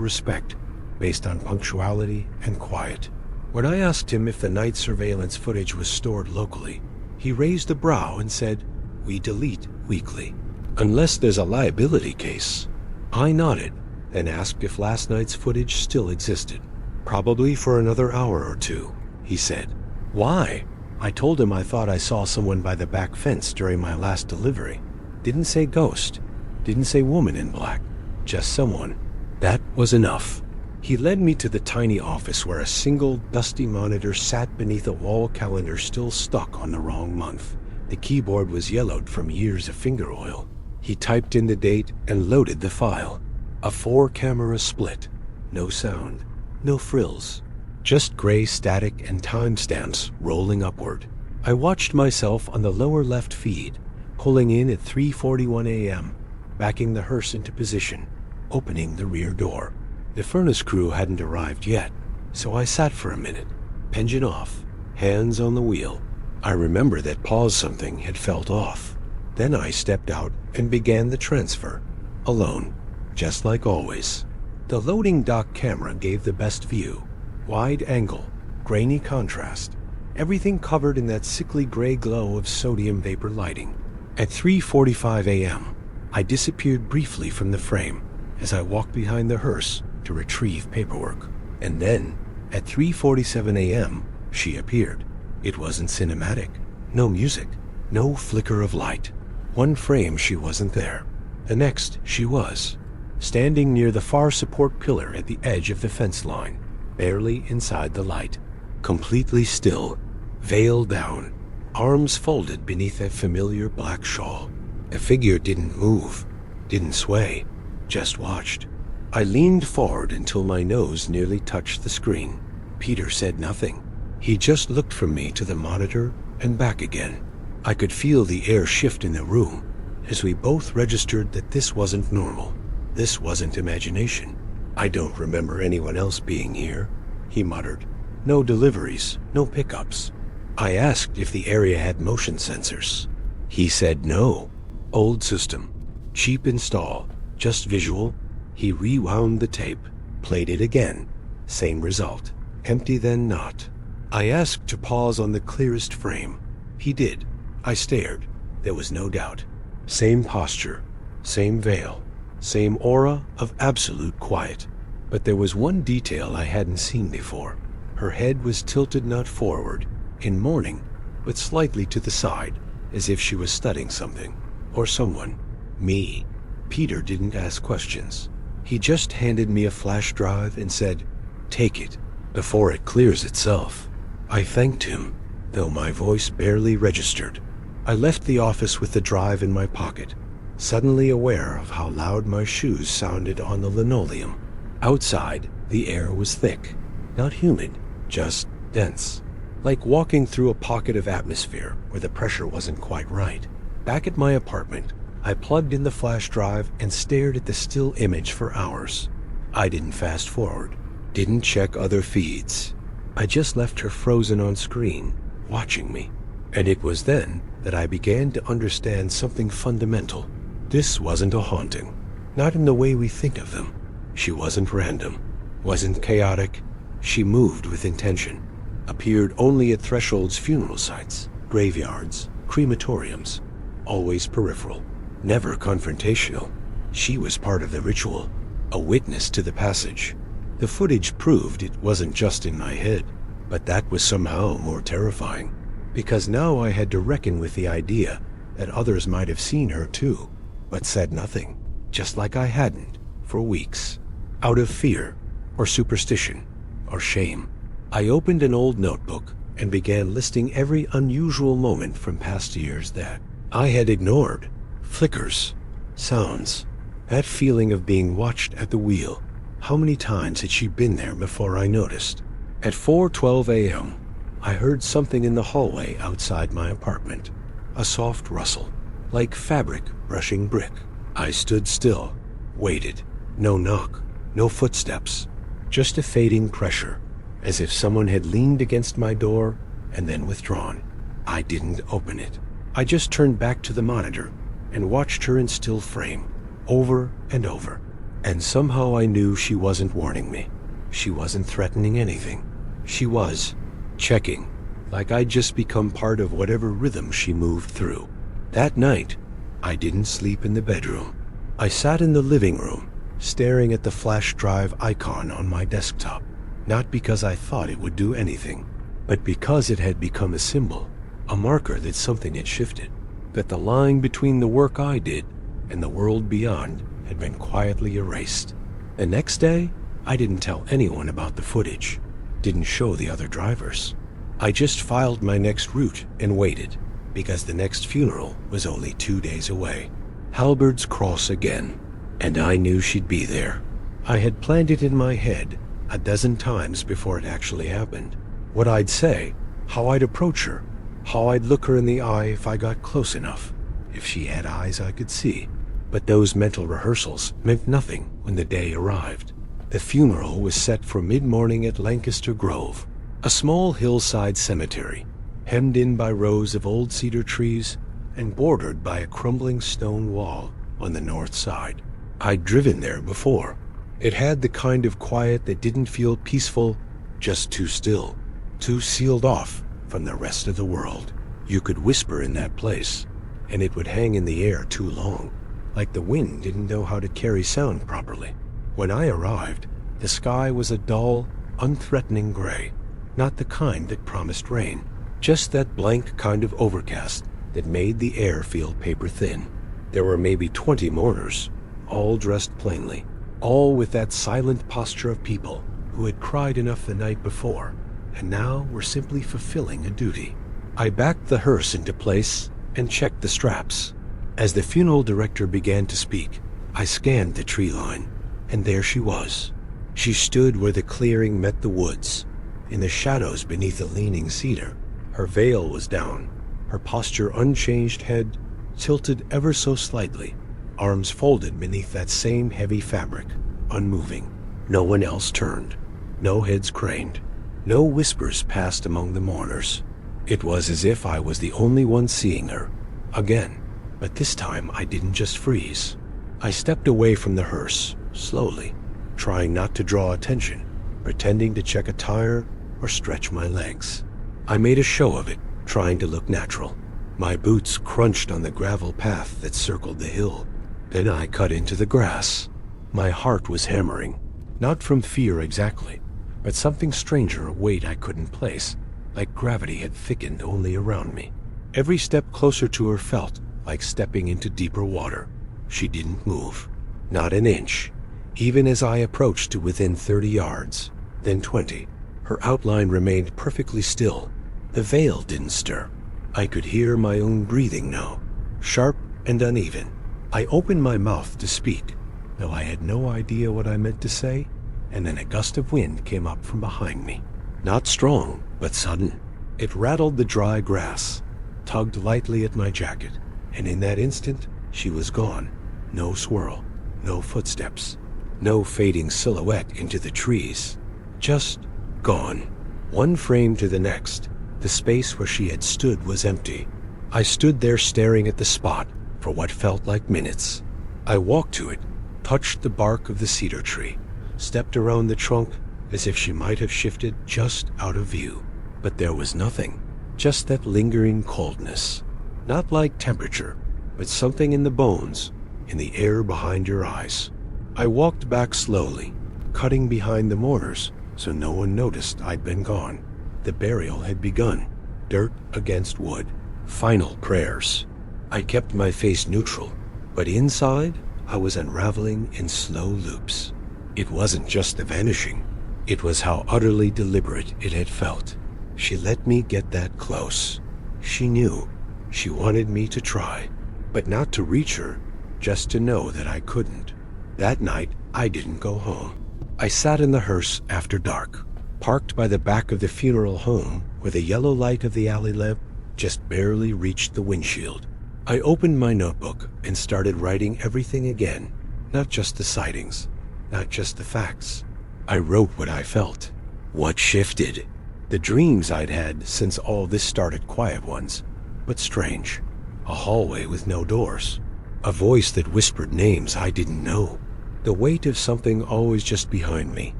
respect based on punctuality and quiet. When I asked him if the night surveillance footage was stored locally, he raised a brow and said, "We delete weekly, unless there's a liability case." I nodded, then asked if last night's footage still existed. Probably for another hour or two, he said. Why? I told him I thought I saw someone by the back fence during my last delivery. Didn't say ghost. Didn't say woman in black. Just someone. That was enough. He led me to the tiny office where a single, dusty monitor sat beneath a wall calendar still stuck on the wrong month. The keyboard was yellowed from years of finger oil. He typed in the date and loaded the file. A 4-camera split. No sound. No frills. Just gray static and timestamps rolling upward. I watched myself on the lower left feed, pulling in at 3:41 a.m., backing the hearse into position, opening the rear door. The furnace crew hadn't arrived yet, so I sat for a minute, engine off, hands on the wheel. I remember that pause something had felt off. Then I stepped out and began the transfer, alone, just like always. The loading dock camera gave the best view. Wide angle, grainy contrast, everything covered in that sickly gray glow of sodium vapor lighting. At 3:45 a.m., I disappeared briefly from the frame as I walked behind the hearse to retrieve paperwork. And then, at 3:47 a.m., she appeared. It wasn't cinematic. No music. No flicker of light. One frame she wasn't there. The next she was, standing near the far support pillar at the edge of the fence line, barely inside the light. Completely still, veil down, arms folded beneath a familiar black shawl. A figure didn't move, didn't sway, just watched. I leaned forward until my nose nearly touched the screen. Peter said nothing. He just looked from me to the monitor and back again. I could feel the air shift in the room as we both registered that this wasn't normal. This wasn't imagination. I don't remember anyone else being here, he muttered. No deliveries, no pickups. I asked if the area had motion sensors. He said no. Old system. Cheap install. Just visual. He rewound the tape, played it again. Same result. Empty then not. I asked to pause on the clearest frame. He did. I stared. There was no doubt. Same posture. Same veil. Same aura of absolute quiet. But there was one detail I hadn't seen before. Her head was tilted not forward, in mourning, but slightly to the side, as if she was studying something. Or someone. Me. Peter didn't ask questions. He just handed me a flash drive and said, "Take it, before it clears itself." I thanked him, though my voice barely registered. I left the office with the drive in my pocket, suddenly aware of how loud my shoes sounded on the linoleum. Outside, the air was thick, not humid, just dense, like walking through a pocket of atmosphere where the pressure wasn't quite right. Back at my apartment, I plugged in the flash drive and stared at the still image for hours. I didn't fast forward, didn't check other feeds. I just left her frozen on screen, watching me. And it was then that I began to understand something fundamental. This wasn't a haunting, not in the way we think of them. She wasn't random, wasn't chaotic. She moved with intention, appeared only at thresholds, funeral sites, graveyards, crematoriums, always peripheral, never confrontational. She was part of the ritual, a witness to the passage. The footage proved it wasn't just in my head, but that was somehow more terrifying, because now I had to reckon with the idea that others might have seen her too, but said nothing, just like I hadn't for weeks, out of fear or superstition or shame. I opened an old notebook and began listing every unusual moment from past years that I had ignored. Flickers, sounds, that feeling of being watched at the wheel. How many times had she been there before I noticed? At 4:12 a.m., I heard something in the hallway outside my apartment. A soft rustle, like fabric brushing brick. I stood still, waited. No knock, no footsteps, just a fading pressure, as if someone had leaned against my door and then withdrawn. I didn't open it. I just turned back to the monitor and watched her in still frame, over and over. And somehow I knew she wasn't warning me. She wasn't threatening anything. She was checking, like I'd just become part of whatever rhythm she moved through. That night, I didn't sleep in the bedroom. I sat in the living room, staring at the flash drive icon on my desktop. Not because I thought it would do anything, but because it had become a symbol, a marker that something had shifted, that the line between the work I did and the world beyond had been quietly erased. The next day, I didn't tell anyone about the footage, didn't show the other drivers. I just filed my next route and waited, because the next funeral was only 2 days away. Halberd's Cross again, and I knew she'd be there. I had planned it in my head a dozen times before it actually happened. What I'd say, how I'd approach her, how I'd look her in the eye if I got close enough, if she had eyes I could see. But those mental rehearsals meant nothing when the day arrived. The funeral was set for mid-morning at Lancaster Grove, a small hillside cemetery, hemmed in by rows of old cedar trees and bordered by a crumbling stone wall on the north side. I'd driven there before. It had the kind of quiet that didn't feel peaceful, just too still, too sealed off from the rest of the world. You could whisper in that place, and it would hang in the air too long, like the wind didn't know how to carry sound properly. When I arrived, the sky was a dull, unthreatening gray, not the kind that promised rain, just that blank kind of overcast that made the air feel paper-thin. There were maybe 20 mourners, all dressed plainly, all with that silent posture of people who had cried enough the night before, and now were simply fulfilling a duty. I backed the hearse into place and checked the straps. As the funeral director began to speak, I scanned the tree line, and there she was. She stood where the clearing met the woods, in the shadows beneath the leaning cedar. Her veil was down, her posture unchanged, head tilted ever so slightly, arms folded beneath that same heavy fabric, unmoving. No one else turned, no heads craned, no whispers passed among the mourners. It was as if I was the only one seeing her, again, but this time I didn't just freeze. I stepped away from the hearse, slowly, trying not to draw attention, pretending to check a tire or stretch my legs. I made a show of it, trying to look natural. My boots crunched on the gravel path that circled the hill. Then I cut into the grass. My heart was hammering, not from fear exactly, but something stranger, a weight I couldn't place, like gravity had thickened only around me. Every step closer to her felt like stepping into deeper water. She didn't move, not an inch, even as I approached to within 30 yards, then 20. Her outline remained perfectly still. The veil didn't stir. I could hear my own breathing now, sharp and uneven. I opened my mouth to speak, though I had no idea what I meant to say, and then a gust of wind came up from behind me. Not strong, but sudden. It rattled the dry grass, tugged lightly at my jacket, and in that instant, she was gone. No swirl, no footsteps, no fading silhouette into the trees. Just gone. One frame to the next, the space where she had stood was empty. I stood there staring at the spot for what felt like minutes. I walked to it, touched the bark of the cedar tree, stepped around the trunk as if she might have shifted just out of view. But there was nothing, just that lingering coldness. Not like temperature, but something in the bones, in the air behind your eyes. I walked back slowly, cutting behind the mourners so no one noticed I'd been gone. The burial had begun, dirt against wood, final prayers. I kept my face neutral, but inside I was unraveling in slow loops. It wasn't just the vanishing, it was how utterly deliberate it had felt. She let me get that close. She knew. She wanted me to try, but not to reach her, just to know that I couldn't. That night, I didn't go home. I sat in the hearse after dark, parked by the back of the funeral home where the yellow light of the alley lamp just barely reached the windshield. I opened my notebook and started writing everything again, not just the sightings, not just the facts. I wrote what I felt, what shifted, the dreams I'd had since all this started, quiet ones, but strange. A hallway with no doors, a voice that whispered names I didn't know, the weight of something always just behind me,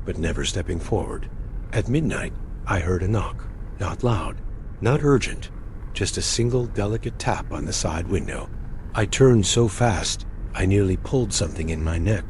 but never stepping forward. At midnight, I heard a knock, not loud, not urgent, just a single delicate tap on the side window. I turned so fast, I nearly pulled something in my neck,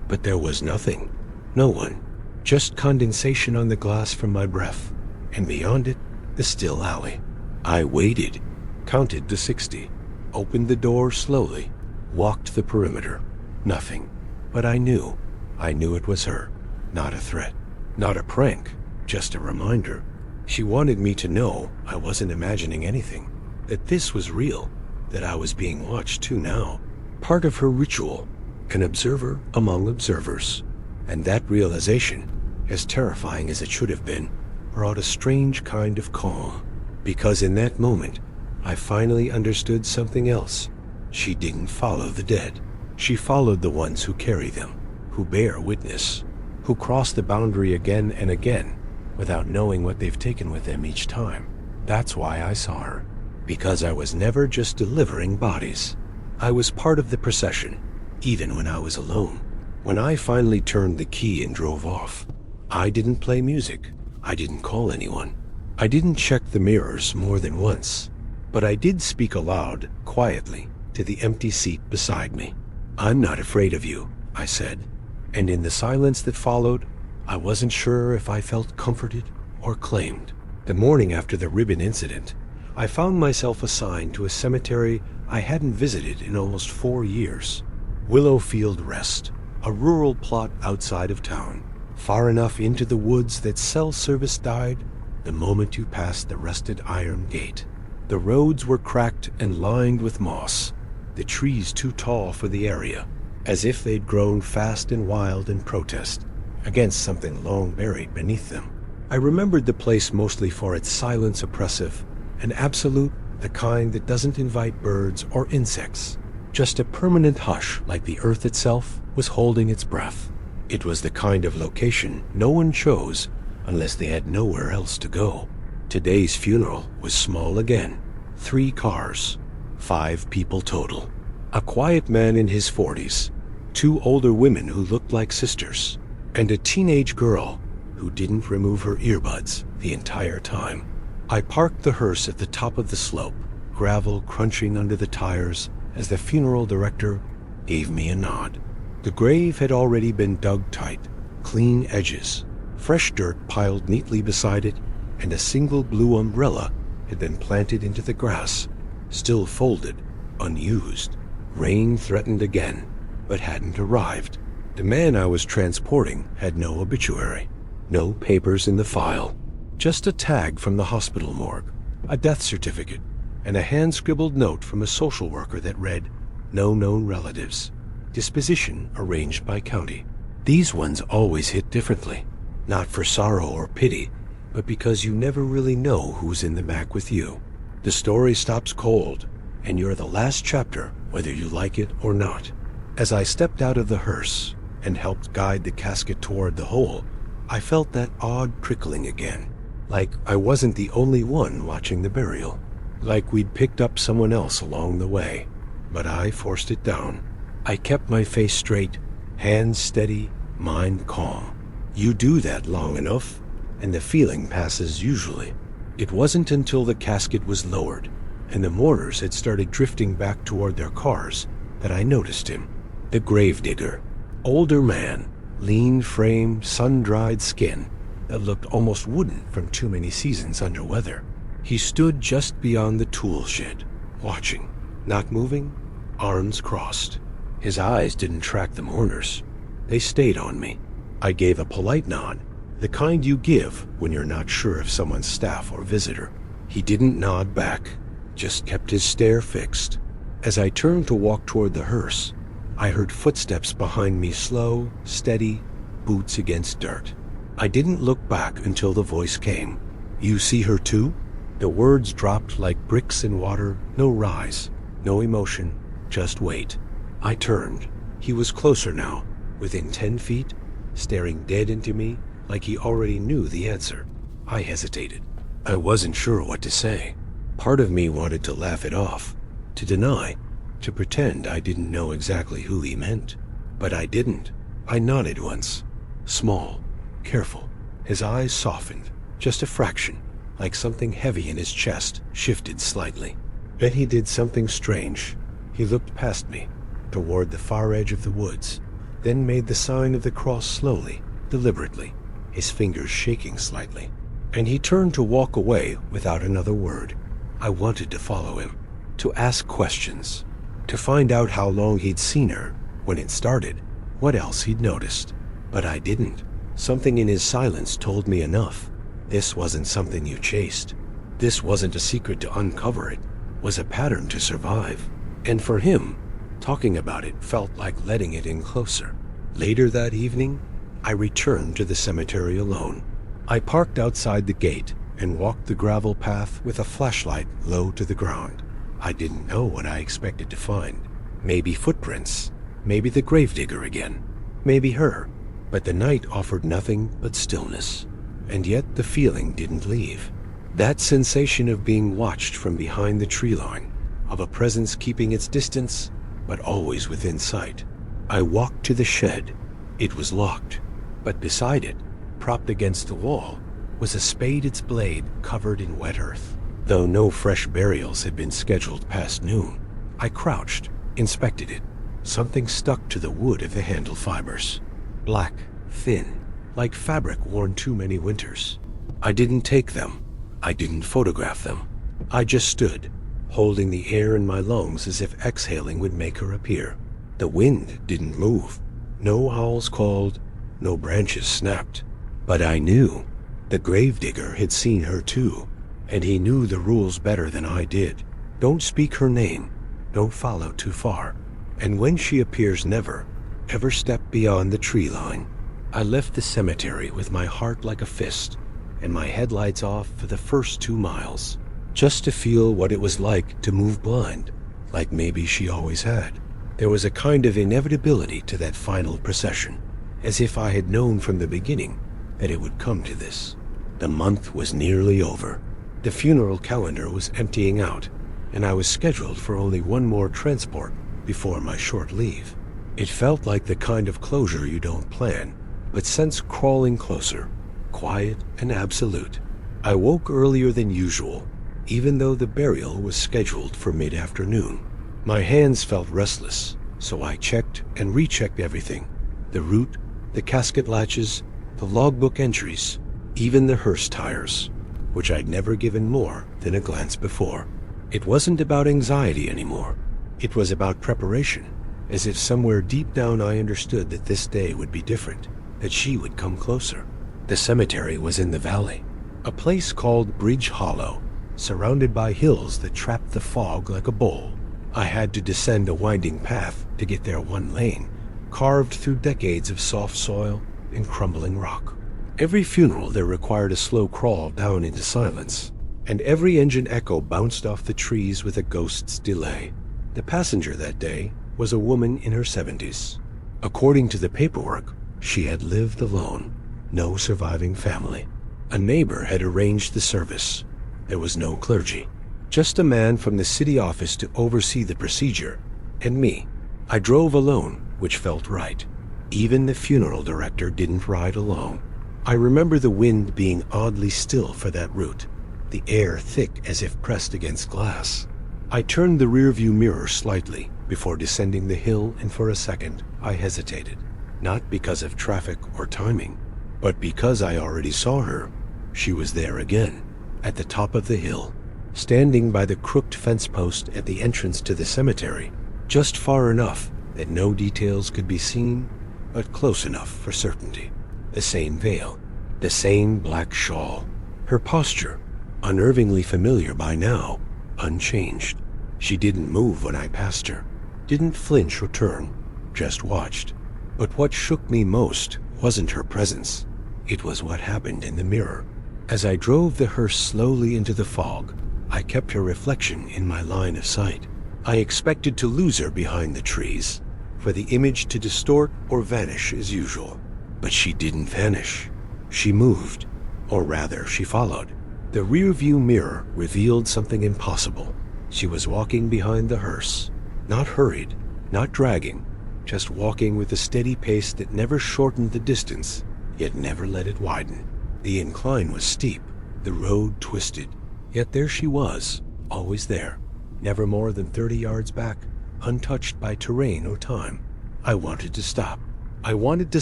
but there was nothing, no one, just condensation on the glass from my breath, and beyond it, the still alley. I waited, counted to 60, opened the door slowly, walked the perimeter. Nothing. But I knew it was her. Not a threat, not a prank, just a reminder. She wanted me to know I wasn't imagining anything, that this was real, that I was being watched too now. Part of her ritual, an observer among observers. And that realization, as terrifying as it should have been, brought a strange kind of calm. Because in that moment, I finally understood something else. She didn't follow the dead. She followed the ones who carry them, who bear witness, who cross the boundary again and again, without knowing what they've taken with them each time. That's why I saw her. Because I was never just delivering bodies. I was part of the procession, even when I was alone. When I finally turned the key and drove off, I didn't play music. I didn't call anyone. I didn't check the mirrors more than once. But I did speak aloud, quietly, to the empty seat beside me. "I'm not afraid of you," I said. And in the silence that followed, I wasn't sure if I felt comforted or claimed. The morning after the ribbon incident, I found myself assigned to a cemetery I hadn't visited in almost 4 years. Willowfield Rest, a rural plot outside of town, far enough into the woods that cell service died the moment you passed the rusted iron gate. The roads were cracked and lined with moss, the trees too tall for the area, as if they'd grown fast and wild in protest against something long buried beneath them. I remembered the place mostly for its silence oppressive and absolute, the kind that doesn't invite birds or insects. Just a permanent hush, like the earth itself was holding its breath. It was the kind of location no one chose unless they had nowhere else to go. Today's funeral was small again. 3 cars, 5 people total. A quiet man in his 40s, 2 older women who looked like sisters, and a teenage girl who didn't remove her earbuds the entire time. I parked the hearse at the top of the slope, gravel crunching under the tires as the funeral director gave me a nod. The grave had already been dug tight, clean edges, fresh dirt piled neatly beside it, and a single blue umbrella had been planted into the grass, still folded, unused. Rain threatened again, but hadn't arrived. The man I was transporting had no obituary, no papers in the file, just a tag from the hospital morgue, a death certificate, and a hand-scribbled note from a social worker that read, "No known relatives. Disposition arranged by county." These ones always hit differently, not for sorrow or pity, but because you never really know who's in the back with you. The story stops cold, and you're the last chapter whether you like it or not. As I stepped out of the hearse and helped guide the casket toward the hole, I felt that odd prickling again, like I wasn't the only one watching the burial, like we'd picked up someone else along the way. But I forced it down. I kept my face straight, hands steady, mind calm. You do that long enough, and the feeling passes usually. It wasn't until the casket was lowered and the mourners had started drifting back toward their cars that I noticed him. The gravedigger, older man, lean frame, sun-dried skin that looked almost wooden from too many seasons under weather. He stood just beyond the tool shed, watching, not moving, arms crossed. His eyes didn't track the mourners. They stayed on me. I gave a polite nod, the kind you give when you're not sure if someone's staff or visitor. He didn't nod back, just kept his stare fixed. As I turned to walk toward the hearse, I heard footsteps behind me, slow, steady, boots against dirt. I didn't look back until the voice came. "You see her too?" The words dropped like bricks in water, no rise, no emotion, just wait. I turned. He was closer now, within 10 feet, staring dead into me like he already knew the answer. I hesitated. I wasn't sure what to say. Part of me wanted to laugh it off, to deny, to pretend I didn't know exactly who he meant. But I didn't. I nodded once. Small, careful. His eyes softened, just a fraction, like something heavy in his chest shifted slightly. Then he did something strange. He looked past me, toward the far edge of the woods, then made the sign of the cross slowly, deliberately. his fingers shaking slightly, and he turned to walk away without another word. I wanted to follow him, to ask questions, to find out how long he'd seen her when it started, what else he'd noticed. But I didn't. Something in his silence told me enough. This wasn't something you chased. This wasn't a secret to uncover. It was a pattern to survive. And for him, talking about it felt like letting it in closer. Later that evening, I returned to the cemetery alone. I parked outside the gate and walked the gravel path with a flashlight low to the ground. I didn't know what I expected to find. Maybe footprints, maybe the gravedigger again, maybe her. But the night offered nothing but stillness, and yet the feeling didn't leave. That sensation of being watched from behind the tree line, of a presence keeping its distance, but always within sight. I walked to the shed. It was locked, but beside it, propped against the wall, was a spade, its blade covered in wet earth. Though no fresh burials had been scheduled past noon, I crouched, inspected it. Something stuck to the wood of the handle fibers. Black, thin, like fabric worn too many winters. I didn't take them. I didn't photograph them. I just stood, holding the air in my lungs as if exhaling would make her appear. The wind didn't move. No owls called, no branches snapped. But I knew the gravedigger had seen her too, and he knew the rules better than I did. Don't speak her name. Don't follow too far. And when she appears, never, ever step beyond the tree line. I left the cemetery with my heart like a fist and my headlights off for the first 2 miles, just to feel what it was like to move blind, like maybe she always had. There was a kind of inevitability to that final procession, as if I had known from the beginning that it would come to this. The month was nearly over. The funeral calendar was emptying out, and I was scheduled for only one more transport before my short leave. It felt like the kind of closure you don't plan, but sense crawling closer, quiet and absolute. I woke earlier than usual, even though the burial was scheduled for mid-afternoon. My hands felt restless, so I checked and rechecked everything. The route, the casket latches, the logbook entries, even the hearse tires, which I'd never given more than a glance before. It wasn't about anxiety anymore. It was about preparation, as if somewhere deep down I understood that this day would be different, that she would come closer. The cemetery was in the valley, a place called Bridge Hollow, surrounded by hills that trapped the fog like a bowl. I had to descend a winding path to get there, one lane, carved through decades of soft soil and crumbling rock. Every funeral there required a slow crawl down into silence, and every engine echo bounced off the trees with a ghost's delay. The passenger that day was a woman in her 70s. According to the paperwork, she had lived alone, no surviving family. A neighbor had arranged the service. There was no clergy, just a man from the city office to oversee the procedure, and me. I drove alone, which felt right. Even the funeral director didn't ride along. I remember the wind being oddly still for that route, the air thick as if pressed against glass. I turned the rearview mirror slightly before descending the hill, and for a second I hesitated, not because of traffic or timing, but because I already saw her. She was there again, at the top of the hill, standing by the crooked fence post at the entrance to the cemetery, just far enough that no details could be seen, but close enough for certainty. The same veil, the same black shawl, her posture, unnervingly familiar by now, unchanged. She didn't move when I passed her, didn't flinch or turn, just watched. But what shook me most wasn't her presence. It was what happened in the mirror. As I drove the hearse slowly into the fog, I kept her reflection in my line of sight. I expected to lose her behind the trees, for the image to distort or vanish as usual. But she didn't vanish. She moved, or rather, she followed. The rearview mirror revealed something impossible. She was walking behind the hearse, not hurried, not dragging, just walking with a steady pace that never shortened the distance, yet never let it widen. The incline was steep, the road twisted, yet there she was, always there, never more than 30 yards back, untouched by terrain or time. I wanted to stop. I wanted to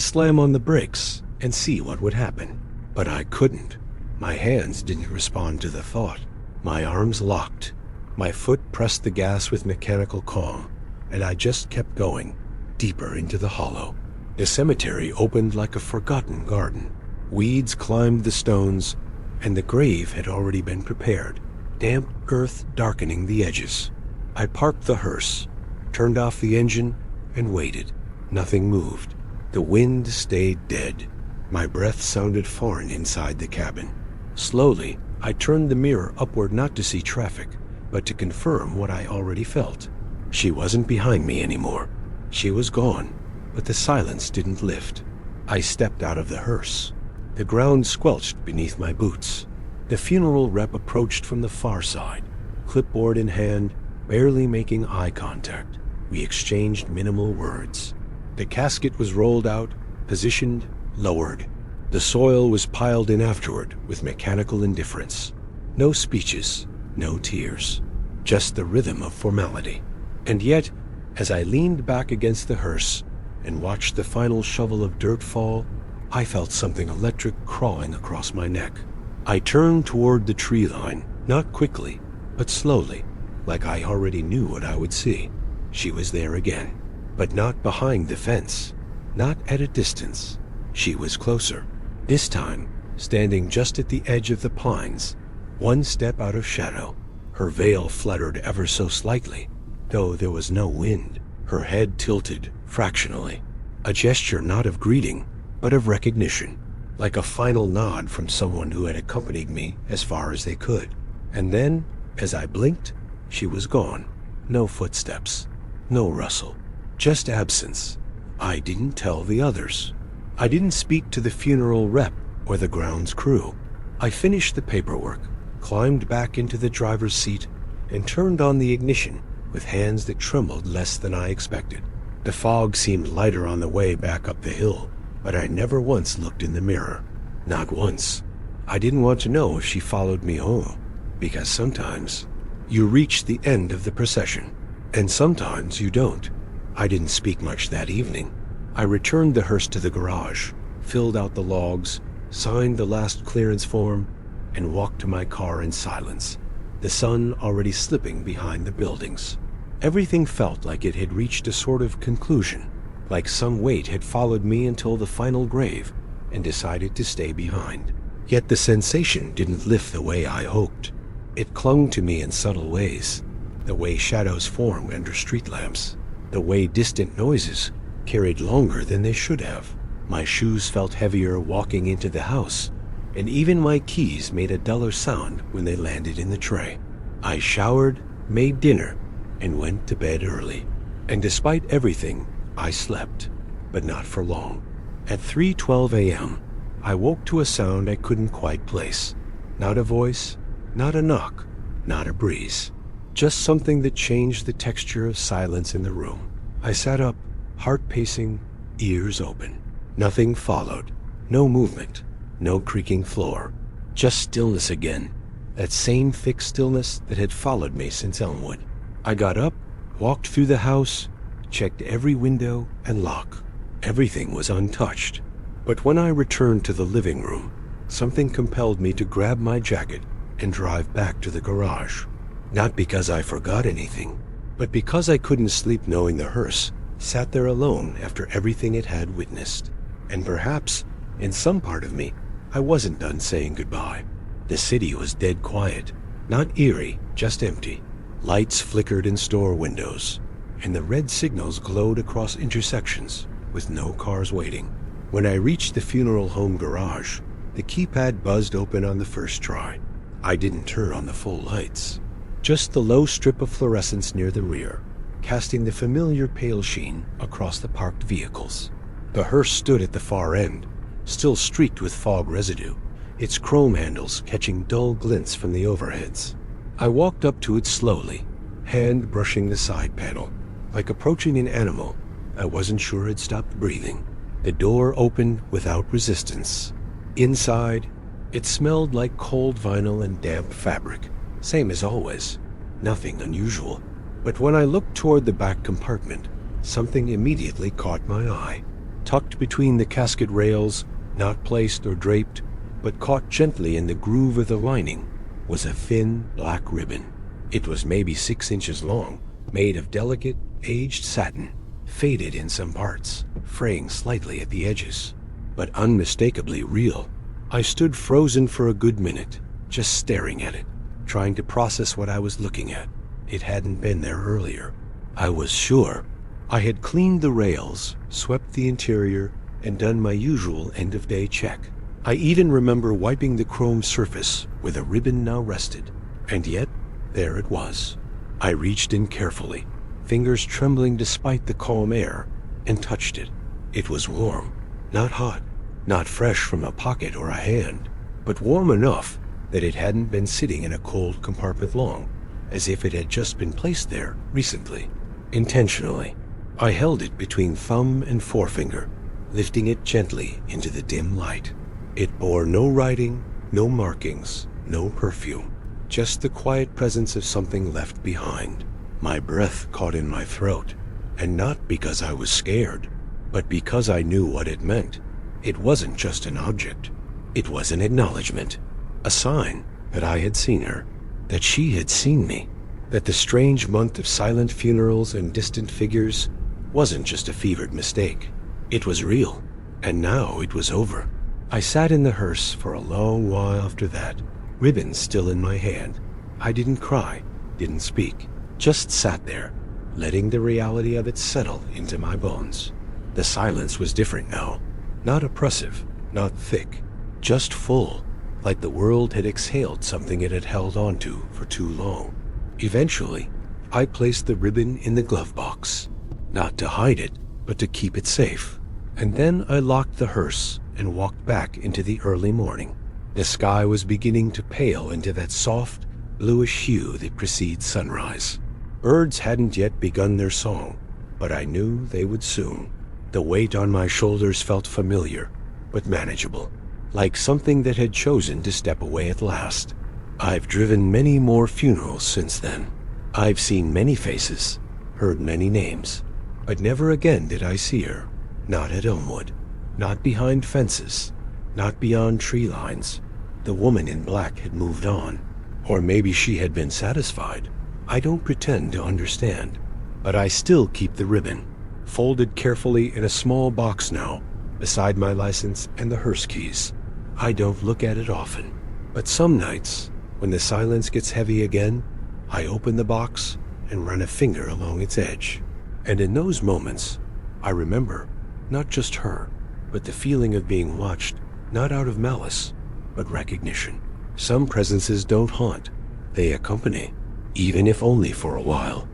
slam on the brakes and see what would happen. But I couldn't. My hands didn't respond to the thought. My arms locked. My foot pressed the gas with mechanical calm, and I just kept going, deeper into the hollow. The cemetery opened like a forgotten garden. Weeds climbed the stones, and the grave had already been prepared, damp earth darkening the edges. I parked the hearse, turned off the engine, and waited. Nothing moved. The wind stayed dead. My breath sounded foreign inside the cabin. Slowly, I turned the mirror upward not to see traffic, but to confirm what I already felt. She wasn't behind me anymore. She was gone, but the silence didn't lift. I stepped out of the hearse. The ground squelched beneath my boots. The funeral rep approached from the far side, clipboard in hand, barely making eye contact. We exchanged minimal words. The casket was rolled out, positioned, lowered. The soil was piled in afterward with mechanical indifference. No speeches, no tears, just the rhythm of formality. And yet, as I leaned back against the hearse and watched the final shovel of dirt fall, I felt something electric crawling across my neck. I turned toward the tree line, not quickly, but slowly, like I already knew what I would see. She was there again, but not behind the fence, not at a distance. She was closer, this time standing just at the edge of the pines, one step out of shadow. Her veil fluttered ever so slightly, though there was no wind. Her head tilted fractionally, a gesture not of greeting, but of recognition, like a final nod from someone who had accompanied me as far as they could. And then, as I blinked, she was gone. No footsteps, no rustle, just absence. I didn't tell the others. I didn't speak to the funeral rep or the grounds crew. I finished the paperwork, climbed back into the driver's seat, and turned on the ignition with hands that trembled less than I expected. The fog seemed lighter on the way back up the hill, but I never once looked in the mirror. Not once. I didn't want to know if she followed me home, because sometimes you reach the end of the procession, and sometimes you don't. I didn't speak much that evening. I returned the hearse to the garage, filled out the logs, signed the last clearance form, and walked to my car in silence, the sun already slipping behind the buildings. Everything felt like it had reached a sort of conclusion, like some weight had followed me until the final grave and decided to stay behind. Yet the sensation didn't lift the way I hoped. It clung to me in subtle ways, the way shadows formed under street lamps, the way distant noises carried longer than they should have. My shoes felt heavier walking into the house, and even my keys made a duller sound when they landed in the tray. I showered, made dinner, and went to bed early. And despite everything, I slept, but not for long. At 3:12 a.m., I woke to a sound I couldn't quite place. Not a voice, not a knock, not a breeze. Just something that changed the texture of silence in the room. I sat up, heart pacing, ears open. Nothing followed. No movement, no creaking floor. Just stillness again. That same thick stillness that had followed me since Elmwood. I got up, walked through the house, checked every window and lock. Everything was untouched. But when I returned to the living room, something compelled me to grab my jacket and drive back to the garage. Not because I forgot anything, but because I couldn't sleep knowing the hearse sat there alone after everything it had witnessed. And perhaps, in some part of me, I wasn't done saying goodbye. The city was dead quiet, not eerie, just empty. Lights flickered in store windows, and the red signals glowed across intersections with no cars waiting. When I reached the funeral home garage, the keypad buzzed open on the first try. I didn't turn on the full lights, just the low strip of fluorescence near the rear, casting the familiar pale sheen across the parked vehicles. The hearse stood at the far end, still streaked with fog residue, its chrome handles catching dull glints from the overheads. I walked up to it slowly, hand brushing the side panel, like approaching an animal I wasn't sure had stopped breathing. The door opened without resistance. Inside, it smelled like cold vinyl and damp fabric, same as always, nothing unusual. But when I looked toward the back compartment, something immediately caught my eye. Tucked between the casket rails, not placed or draped, but caught gently in the groove of the lining was a thin black ribbon. It was maybe 6 inches long, made of delicate, aged satin, faded in some parts, fraying slightly at the edges, but unmistakably real. I stood frozen for a good minute, just staring at it, trying to process what I was looking at. It hadn't been there earlier. I was sure. I had cleaned the rails, swept the interior, and done my usual end-of-day check. I even remember wiping the chrome surface where the ribbon now rested, and yet there it was. I reached in carefully, fingers trembling despite the calm air, and touched it. It was warm, not hot, not fresh from a pocket or a hand, but warm enough that it hadn't been sitting in a cold compartment long, as if it had just been placed there recently, intentionally. I held it between thumb and forefinger, lifting it gently into the dim light. It bore no writing, no markings, no perfume, just the quiet presence of something left behind. My breath caught in my throat, and not because I was scared, but because I knew what it meant. It wasn't just an object. It was an acknowledgement, a sign that I had seen her, that she had seen me, that the strange month of silent funerals and distant figures wasn't just a fevered mistake. It was real, and now it was over. I sat in the hearse for a long while after that, ribbon still in my hand. I didn't cry, didn't speak, just sat there, letting the reality of it settle into my bones. The silence was different now, not oppressive, not thick, just full, like the world had exhaled something it had held onto for too long. Eventually, I placed the ribbon in the glove box, not to hide it, but to keep it safe. And then I locked the hearse and walked back into the early morning. The sky was beginning to pale into that soft, bluish hue that precedes sunrise. Birds hadn't yet begun their song, but I knew they would soon. The weight on my shoulders felt familiar, but manageable, like something that had chosen to step away at last. I've driven many more funerals since then. I've seen many faces, heard many names, but never again did I see her. Not at Elmwood, not behind fences, not beyond tree lines. The woman in black had moved on, or maybe she had been satisfied. I don't pretend to understand, but I still keep the ribbon, folded carefully in a small box now, beside my license and the hearse keys. I don't look at it often, but some nights, when the silence gets heavy again, I open the box and run a finger along its edge. And in those moments, I remember not just her, but the feeling of being watched, not out of malice, but recognition. Some presences don't haunt, they accompany, even if only for a while.